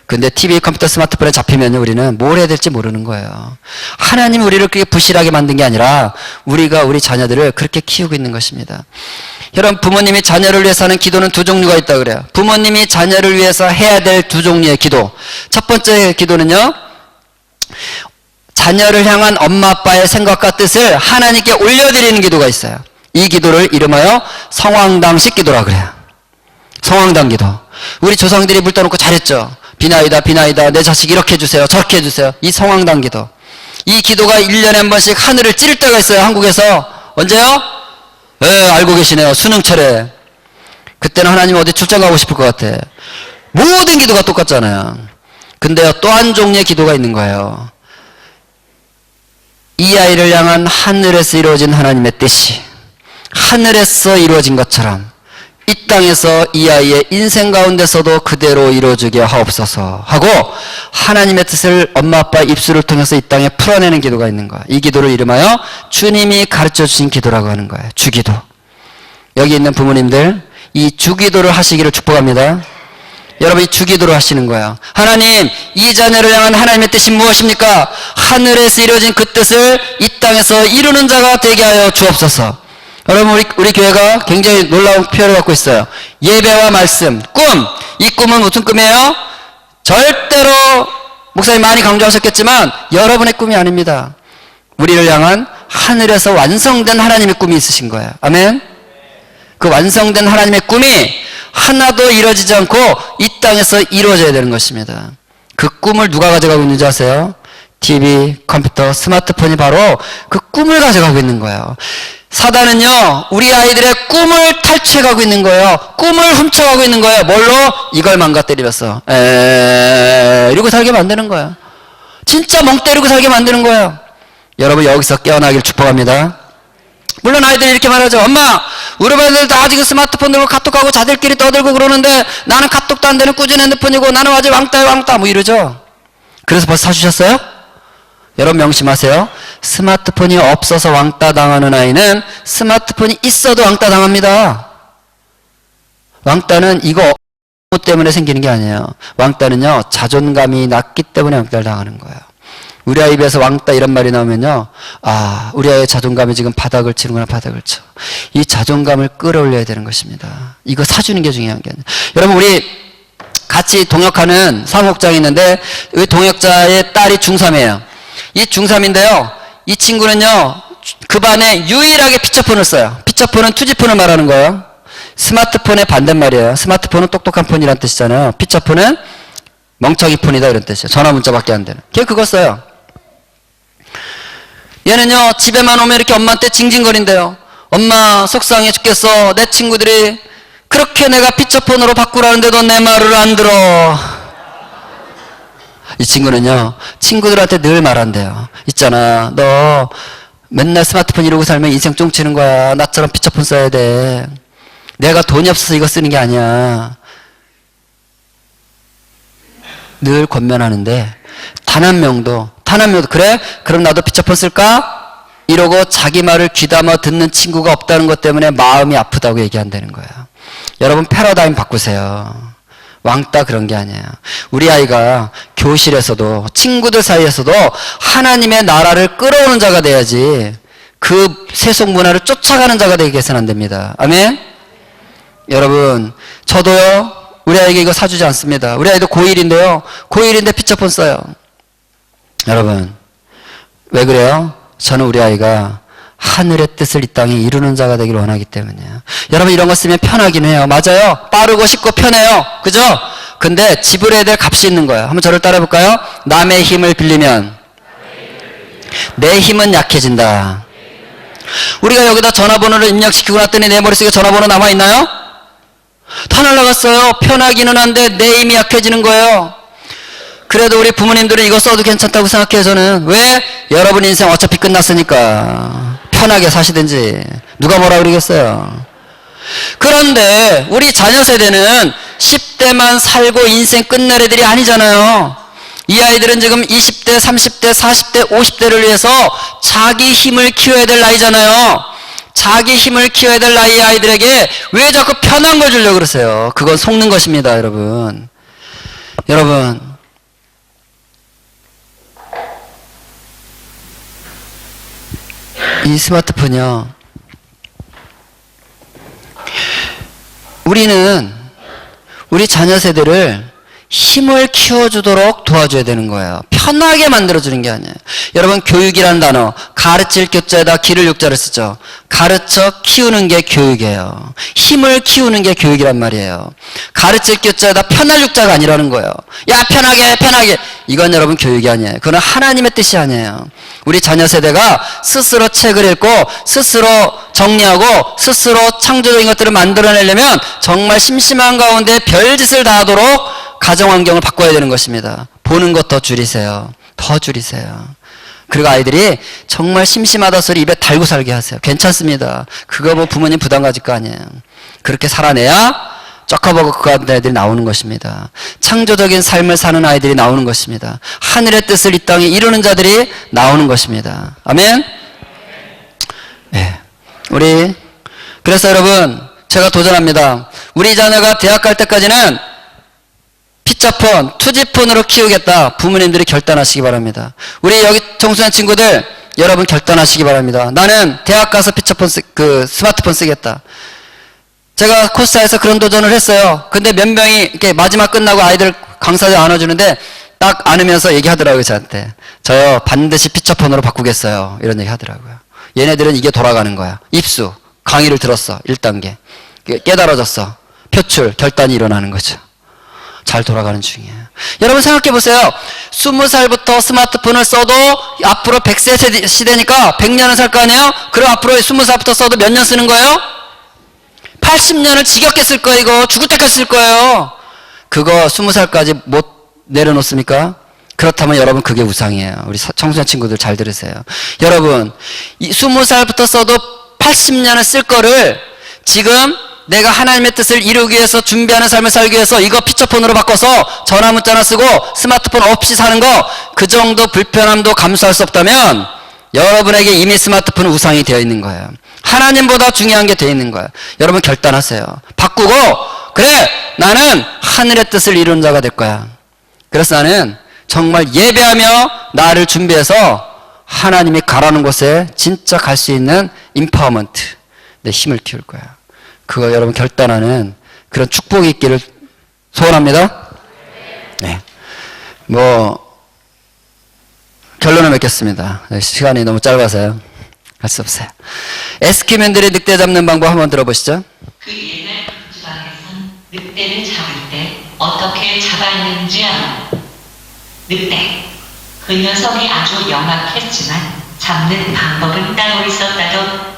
[SPEAKER 1] 근데 TV, 컴퓨터, 스마트폰에 잡히면요, 우리는 뭘 해야 될지 모르는 거예요. 하나님이 우리를 그렇게 부실하게 만든 게 아니라 우리가 우리 자녀들을 그렇게 키우고 있는 것입니다. 여러분, 부모님이 자녀를 위해서 하는 기도는 두 종류가 있다고 그래요. 부모님이 자녀를 위해서 해야 될 두 종류의 기도. 첫 번째 기도는요, 자녀를 향한 엄마 아빠의 생각과 뜻을 하나님께 올려드리는 기도가 있어요. 이 기도를 이름하여 성황당식 기도라 그래요. 성황당 기도. 우리 조상들이 물 떠놓고 잘했죠. 비나이다 비나이다 내 자식 이렇게 해주세요 저렇게 해주세요. 이 성황당 기도. 이 기도가 1년에 한 번씩 하늘을 찌를 때가 있어요. 한국에서. 언제요? 알고 계시네요. 수능철에. 그때는 하나님 어디 출장 가고 싶을 것 같아. 모든 기도가 똑같잖아요. 근데요, 또 한 종류의 기도가 있는 거예요. 이 아이를 향한 하늘에서 이루어진 하나님의 뜻이 하늘에서 이루어진 것처럼 이 땅에서 이 아이의 인생 가운데서도 그대로 이루어지게 하옵소서 하고 하나님의 뜻을 엄마 아빠의 입술을 통해서 이 땅에 풀어내는 기도가 있는 거야. 이 기도를 이름하여 주님이 가르쳐 주신 기도라고 하는 거예요. 주기도. 여기 있는 부모님들, 이 주기도를 하시기를 축복합니다. 여러분, 이 주기도를 하시는 거예요. 하나님, 이 자녀를 향한 하나님의 뜻이 무엇입니까? 하늘에서 이루어진 그 뜻을 이 땅에서 이루는 자가 되게 하여 주옵소서. 여러분, 우리 교회가 굉장히 놀라운 표현을 갖고 있어요. 예배와 말씀, 꿈. 이 꿈은 무슨 꿈이에요? 절대로 목사님 많이 강조하셨겠지만 여러분의 꿈이 아닙니다. 우리를 향한 하늘에서 완성된 하나님의 꿈이 있으신 거예요. 아멘? 그 완성된 하나님의 꿈이 하나도 이루어지지 않고 이 땅에서 이루어져야 되는 것입니다. 그 꿈을 누가 가져가고 있는지 아세요? TV, 컴퓨터, 스마트폰이 바로 그 꿈을 가져가고 있는 거예요. 사단은요, 우리 아이들의 꿈을 탈취해가고 있는 거예요. 꿈을 훔쳐가고 있는 거예요. 뭘로? 이걸 망가뜨리면서 이러고 살게 만드는 거예요. 진짜 멍 때리고 살게 만드는 거예요. 여러분, 여기서 깨어나길 축복합니다. 물론 아이들이 이렇게 말하죠. 엄마, 우리 애들 다 아직 스마트폰 들고 카톡하고 자들끼리 떠들고 그러는데 나는 카톡도 안 되는 꾸준 핸드폰이고 나는 아직 왕따야 왕따 뭐 이러죠. 그래서 벌써 사주셨어요? 여러분 명심하세요. 스마트폰이 없어서 왕따 당하는 아이는 스마트폰이 있어도 왕따 당합니다. 왕따는 이거 때문에 생기는 게 아니에요. 왕따는요, 자존감이 낮기 때문에 왕따를 당하는 거예요. 우리 아이 입에서 왕따 이런 말이 나오면요, 우리 아이의 자존감이 지금 바닥을 치는구나. 바닥을 쳐. 이 자존감을 끌어올려야 되는 것입니다. 이거 사주는 게 중요한 게 아니에요. 여러분, 우리 같이 동역하는 사무국장이 있는데 이 동역자의 딸이 중3이에요. 이 중3인데요, 이 친구는요, 그 반에 유일하게 피처폰을 써요. 피처폰은 투지폰을 말하는 거예요. 스마트폰의 반대말이에요. 스마트폰은 똑똑한 폰이란 뜻이잖아요. 피처폰은 멍청이 폰이다 이런 뜻이에요. 전화 문자밖에 안 되는. 걔 그거 써요. 얘는요, 집에만 오면 이렇게 엄마한테 징징거린대요. 엄마, 속상해 죽겠어. 내 친구들이 그렇게 내가 피처폰으로 바꾸라는데도 내 말을 안 들어. 이 친구는요, 친구들한테 늘 말한대요. 있잖아, 너 맨날 스마트폰 이러고 살면 인생 쫑치는 거야. 나처럼 피처폰 써야 돼. 내가 돈이 없어서 이거 쓰는 게 아니야. 늘 권면하는데 단 한 명도 그래? 그럼 나도 피처폰 쓸까? 이러고 자기 말을 귀담아 듣는 친구가 없다는 것 때문에 마음이 아프다고 얘기한다는 거예요. 여러분, 패러다임 바꾸세요. 왕따 그런 게 아니에요. 우리 아이가 교실에서도 친구들 사이에서도 하나님의 나라를 끌어오는 자가 돼야지 그 세속 문화를 쫓아가는 자가 되게 해서는 안 됩니다. 아멘? 여러분, 저도요, 우리 아이에게 이거 사주지 않습니다. 우리 아이도 고1인데요. 고1인데 피처폰 써요. 여러분, 왜 그래요? 저는 우리 아이가 하늘의 뜻을 이 땅에 이루는 자가 되기를 원하기 때문이에요. 여러분, 이런 거 쓰면 편하긴 해요. 맞아요. 빠르고 쉽고 편해요. 그죠? 근데 지불해야 될 값이 있는 거예요. 한번 저를 따라해 볼까요? 남의 힘을 빌리면 내 힘은 약해진다. 우리가 여기다 전화번호를 입력시키고 났더니 내 머릿속에 전화번호 남아있나요? 다 날라갔어요. 편하기는 한데 내 힘이 약해지는 거예요. 그래도 우리 부모님들은 이거 써도 괜찮다고 생각해요. 저는. 왜? 여러분 인생 어차피 끝났으니까 편하게 사시든지 누가 뭐라 그러겠어요. 그런데 우리 자녀 세대는 10대만 살고 인생 끝낼 애들이 아니잖아요. 이 아이들은 지금 20대, 30대, 40대, 50대를 위해서 자기 힘을 키워야 될 나이잖아요. 자기 힘을 키워야 될 나이 아이들에게 왜 자꾸 편한 걸 주려고 그러세요? 그건 속는 것입니다, 여러분. 여러분, 이 스마트폰이요. 우리는 우리 자녀 세대를 힘을 키워주도록 도와줘야 되는 거예요. 편하게 만들어주는 게 아니에요. 여러분, 교육이라는 단어, 가르칠 교자에다 기를 육자를 쓰죠. 가르쳐 키우는 게 교육이에요. 힘을 키우는 게 교육이란 말이에요. 가르칠 교자에다 편할 육자가 아니라는 거예요. 야, 편하게, 편하게. 이건 여러분 교육이 아니에요. 그건 하나님의 뜻이 아니에요. 우리 자녀 세대가 스스로 책을 읽고 스스로 정리하고 스스로 창조적인 것들을 만들어내려면 정말 심심한 가운데 별짓을 다 하도록 가정환경을 바꿔야 되는 것입니다. 보는 것 더 줄이세요. 더 줄이세요. 그리고 아이들이 정말 심심하다 소리 입에 달고 살게 하세요. 괜찮습니다. 그거 뭐 부모님 부담 가질 거 아니에요. 그렇게 살아내야 쪼까보고 그 아이들이 나오는 것입니다. 창조적인 삶을 사는 아이들이 나오는 것입니다. 하늘의 뜻을 이 땅에 이루는 자들이 나오는 것입니다. 아멘? 네. 그래서 여러분, 제가 도전합니다. 우리 자녀가 대학 갈 때까지는 피처폰, 투지폰으로 키우겠다. 부모님들이 결단하시기 바랍니다. 우리 여기 청소년 친구들, 여러분 결단하시기 바랍니다. 나는 대학 가서 피처폰 스마트폰 쓰겠다. 제가 코스타에서 그런 도전을 했어요. 근데 몇 명이 이렇게 마지막 끝나고 아이들 강사들 안아주는데 딱 안으면서 얘기하더라고요, 저한테. 저요, 반드시 피처폰으로 바꾸겠어요. 이런 얘기 하더라고요. 얘네들은 이게 돌아가는 거야. 입수, 강의를 들었어. 1단계. 깨달아졌어. 표출, 결단이 일어나는 거죠. 잘 돌아가는 중이에요. 여러분 생각해 보세요. 20살부터 스마트폰을 써도 앞으로 100세 시대니까 100년을 살 거 아니에요? 그럼 앞으로 20살부터 써도 몇 년 쓰는 거예요? 80년을 지겹게 쓸 거예요. 이거 죽을 때까지 쓸 거예요. 그거 20살까지 못 내려놓습니까? 그렇다면 여러분 그게 우상이에요. 우리 청소년 친구들 잘 들으세요. 여러분 20살부터 써도 80년을 쓸 거를 지금 내가 하나님의 뜻을 이루기 위해서 준비하는 삶을 살기 위해서 이거 피처폰으로 바꿔서 전화 문자나 쓰고 스마트폰 없이 사는 거, 그 정도 불편함도 감수할 수 없다면 여러분에게 이미 스마트폰은 우상이 되어 있는 거예요. 하나님보다 중요한 게 되어 있는 거예요. 여러분 결단하세요. 바꾸고, 그래, 나는 하늘의 뜻을 이루는 자가 될 거야. 그래서 나는 정말 예배하며 나를 준비해서 하나님이 가라는 곳에 진짜 갈 수 있는 임파워먼트, 내 힘을 키울 거야. 그거 여러분 결단하는 그런 축복이 있기를 소원합니다. 네. 결론을 맺겠습니다. 시간이 너무 짧아서요. 할 수 없어요. 에스키맨들이 늑대 잡는 방법 한번 들어보시죠.
[SPEAKER 6] 그 옛날 지방에선 늑대를 잡을 때 어떻게 잡았는지 알아? 늑대. 그 녀석이 아주 영악했지만 잡는 방법은 따로 있었다도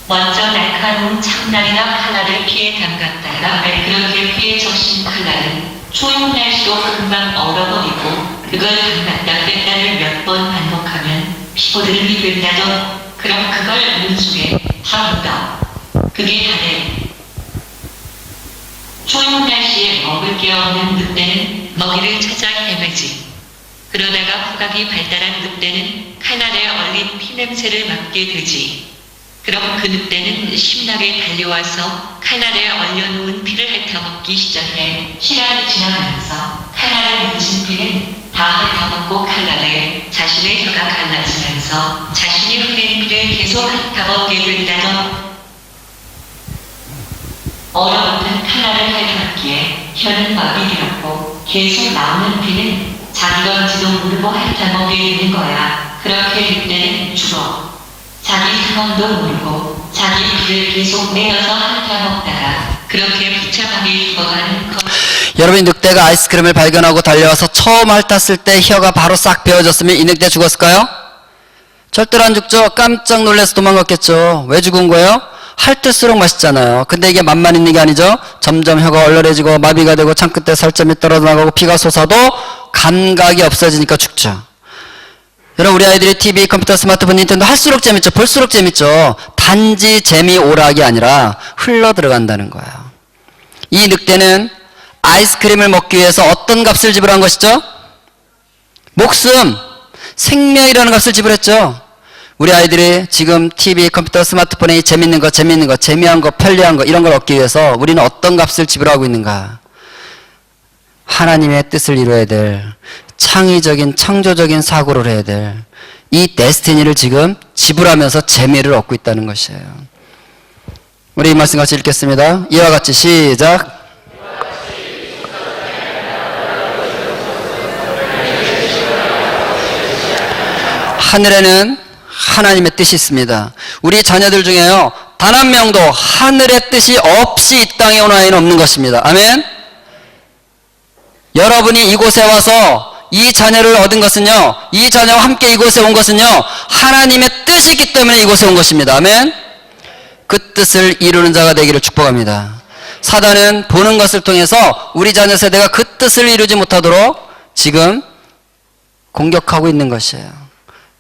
[SPEAKER 6] 먼저 날카로운 창날이나 칼날을 피해 담갔다가 그렇게 피해 적신 칼날은 추운 날씨도 금방 얼어버리고 그걸 담갔다 뺐다를 몇 번 반복하면 피고드름이 된다던. 그럼 그걸 문속에 다 묻어. 그게 다네. 추운 날씨에 먹을 게 없는 늑대는 먹이를 찾아 헤매지. 그러다가 후각이 발달한 늑대는 칼날에 얼린 피냄새를 맡게 되지. 그럼 그 늑대는 신나게 달려와서 칼날에 얼려놓은 피를 핥아먹기 시작해. 시간이 지나면서 칼날에 묻힌 피는 다 핥아먹고 칼날에 자신의 혀가 갈라지면서 자신이 흘린 피를 계속 핥아먹게 된다던. 얼어붙은 칼날을 핥아먹기에 혀는 마비 되었고 계속 나오는 피는 자기던지도 모르고 핥아먹게 되는 거야. 그렇게 늑대는 죽어. 자기 상황도 모르고 자기 피를 계속 내어서 핥아먹다가 그렇게 복잡하게 죽어가는 것.
[SPEAKER 1] 여러분이 늑대가 아이스크림을 발견하고 달려와서 처음 핥았을 때 혀가 바로 싹 베어졌으면 이 늑대 죽었을까요? 절대로 안 죽죠. 깜짝 놀라서 도망갔겠죠. 왜 죽은 거예요? 핥을수록 맛있잖아요. 근데 이게 맛만 있는 게 아니죠. 점점 혀가 얼얼해지고 마비가 되고 창끝에 살점이 떨어져 나가고 피가 솟아도 감각이 없어지니까 죽죠. 여러분 우리 아이들이 TV, 컴퓨터, 스마트폰, 닌텐도 할수록 재밌죠. 볼수록 재밌죠. 단지 재미 오락이 아니라 흘러 들어간다는 거예요. 이 늑대는 아이스크림을 먹기 위해서 어떤 값을 지불한 것이죠? 목숨, 생명이라는 값을 지불했죠. 우리 아이들이 지금 TV, 컴퓨터, 스마트폰에 재미한 거, 편리한 거 이런 걸 얻기 위해서 우리는 어떤 값을 지불하고 있는가? 하나님의 뜻을 이루어야 될 창의적인 창조적인 사고를 해야 될 이 데스티니를 지금 지불하면서 재미를 얻고 있다는 것이에요. 우리 이 말씀 같이 읽겠습니다. 이와 같이 시작. 하늘에는 하나님의 뜻이 있습니다. 우리 자녀들 중에요 단 한 명도 하늘의 뜻이 없이 이 땅에 온 아이는 없는 것입니다. 아멘. 여러분이 이곳에 와서 이 자녀를 얻은 것은요, 이 자녀와 함께 이곳에 온 것은요, 하나님의 뜻이기 때문에 이곳에 온 것입니다. 아멘. 그 뜻을 이루는 자가 되기를 축복합니다. 사단은 보는 것을 통해서 우리 자녀 세대가 그 뜻을 이루지 못하도록 지금 공격하고 있는 것이에요.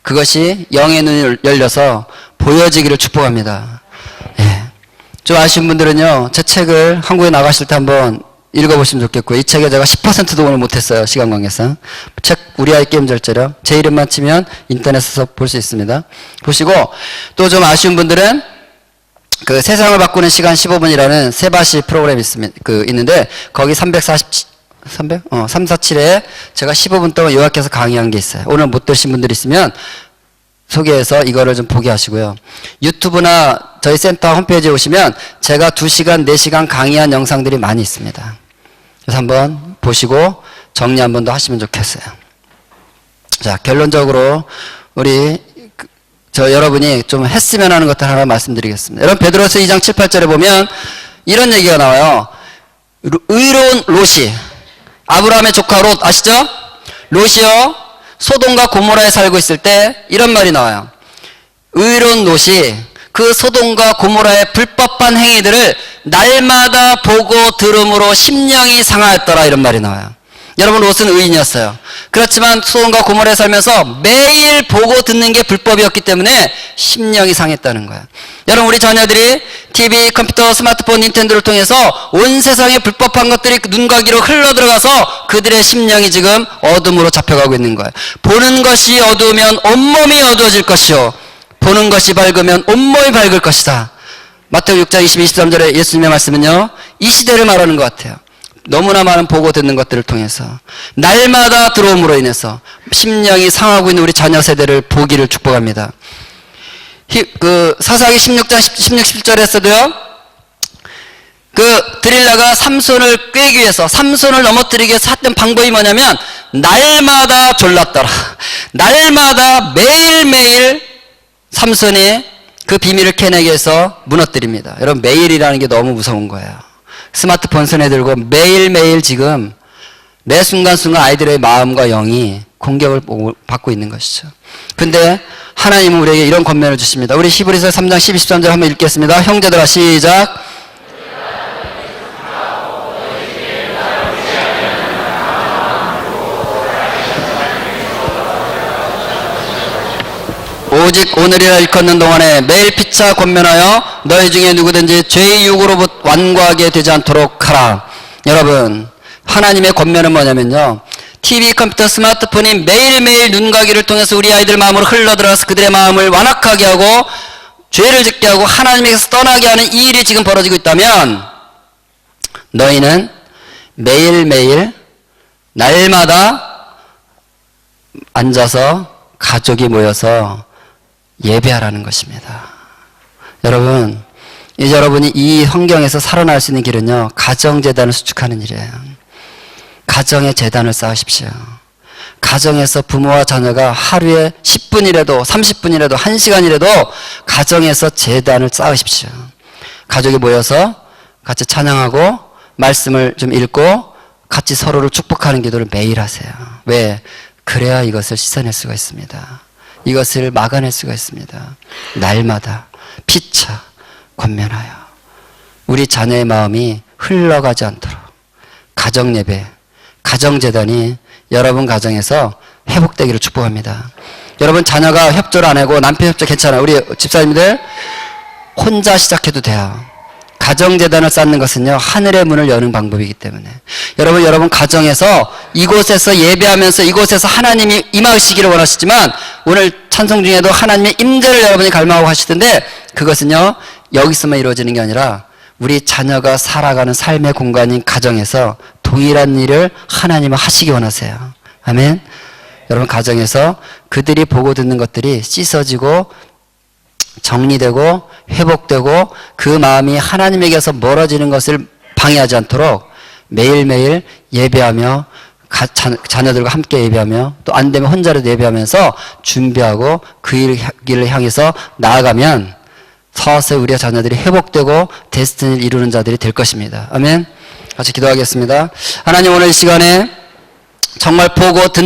[SPEAKER 1] 그것이 영의 눈이 열려서 보여지기를 축복합니다. 예. 좀 아쉬운 분들은요, 제 책을 한국에 나가실 때 한번 읽어보시면 좋겠고요. 이 책에 제가 10%도 오늘 못했어요. 시간 관계상. 책 우리 아이 게임 절제력. 제 이름만 치면 인터넷에서 볼 수 있습니다. 보시고 또 좀 아쉬운 분들은 그 세상을 바꾸는 시간 15분이라는 세바시 프로그램이 있는데 거기 347에 제가 15분 동안 요약해서 강의한 게 있어요. 오늘 못 들으신 분들 있으면 소개해서 이거를 좀 보게 하시고요. 유튜브나 저희 센터 홈페이지에 오시면 제가 2시간, 4시간 강의한 영상들이 많이 있습니다. 그래서 한번 보시고 정리 한번 더 하시면 좋겠어요. 자, 결론적으로 우리 여러분이 좀 했으면 하는 것들 하나 말씀드리겠습니다. 여러분 베드로서 2장 7, 8절에 보면 이런 얘기가 나와요. 의로운 롯이 아브라함의 조카 롯 아시죠? 롯이요 소돔과 고모라에 살고 있을 때 이런 말이 나와요. 의로운 롯이 그 소돔과 고모라의 불법한 행위들을 날마다 보고 들음으로 심령이 상하였더라 이런 말이 나와요. 여러분 롯은 의인이었어요. 그렇지만 소돔과 고모라에 살면서 매일 보고 듣는 게 불법이었기 때문에 심령이 상했다는 거예요. 여러분 우리 자녀들이 TV, 컴퓨터, 스마트폰, 닌텐도를 통해서 온 세상의 불법한 것들이 눈과 귀로 흘러들어가서 그들의 심령이 지금 어둠으로 잡혀가고 있는 거예요. 보는 것이 어두우면 온몸이 어두워질 것이요 보는 것이 밝으면 온몸이 밝을 것이다. 마태복음 6장 22-23절에 예수님의 말씀은요 이 시대를 말하는 것 같아요. 너무나 많은 보고 듣는 것들을 통해서 날마다 들어옴으로 인해서 심령이 상하고 있는 우리 자녀 세대를 보기를 축복합니다. 사사기 16장 16, 17절에서도요 드릴라가 삼손을 꿰기 위해서 삼손을 넘어뜨리기 위해서 했던 방법이 뭐냐면 날마다 졸랐더라. 날마다 매일매일 삼손이 그 비밀을 캐내기 위해서 무너뜨립니다. 여러분 매일이라는 게 너무 무서운 거예요. 스마트폰 손에 들고 매일매일 지금 매 순간순간 아이들의 마음과 영이 공격을 받고 있는 것이죠. 근데 하나님은 우리에게 이런 권면을 주십니다. 우리 히브리서 3장 12, 13절 한번 읽겠습니다. 형제들아 시작. 오직 오늘이라 일컫는 동안에 매일 피차 권면하여 너희 중에 누구든지 죄의 유혹으로부터 완고하게 되지 않도록 하라. 여러분 하나님의 권면은 뭐냐면요 TV, 컴퓨터, 스마트폰이 매일매일 눈과 귀를 통해서 우리 아이들 마음으로 흘러들어가서 그들의 마음을 완악하게 하고 죄를 짓게 하고 하나님에게서 떠나게 하는 이 일이 지금 벌어지고 있다면 너희는 매일매일 날마다 앉아서 가족이 모여서 예배하라는 것입니다. 여러분 이제 여러분이 이 환경에서 살아날 수 있는 길은요 가정재단을 수축하는 일이에요. 가정의 재단을 쌓으십시오. 가정에서 부모와 자녀가 하루에 10분이라도 30분이라도 1시간이라도 가정에서 재단을 쌓으십시오. 가족이 모여서 같이 찬양하고 말씀을 좀 읽고 같이 서로를 축복하는 기도를 매일 하세요. 왜? 그래야 이것을 씻어낼 수가 있습니다. 이것을 막아낼 수가 있습니다. 날마다 피차 권면하여 우리 자녀의 마음이 흘러가지 않도록 가정예배, 가정재단이 여러분 가정에서 회복되기를 축복합니다. 여러분 자녀가 협조를 안 하고 남편 협조 괜찮아요. 우리 집사님들 혼자 시작해도 돼요. 가정재단을 쌓는 것은요, 하늘의 문을 여는 방법이기 때문에. 여러분 가정에서 이곳에서 예배하면서 이곳에서 하나님이 임하시기를 원하시지만 오늘 찬송 중에도 하나님의 임재를 여러분이 갈망하고 하시던데 그것은요, 여기서만 이루어지는 게 아니라 우리 자녀가 살아가는 삶의 공간인 가정에서 동일한 일을 하나님은 하시기 원하세요. 아멘. 여러분 가정에서 그들이 보고 듣는 것들이 씻어지고 정리되고 회복되고 그 마음이 하나님에게서 멀어지는 것을 방해하지 않도록 매일매일 예배하며 자녀들과 함께 예배하며 또 안 되면 혼자라도 예배하면서 준비하고 그 길을 향해서 나아가면 서서히 우리의 자녀들이 회복되고 데스티니를 이루는 자들이 될 것입니다. 아멘. 같이 기도하겠습니다. 하나님 오늘 이 시간에 정말 보고 듣는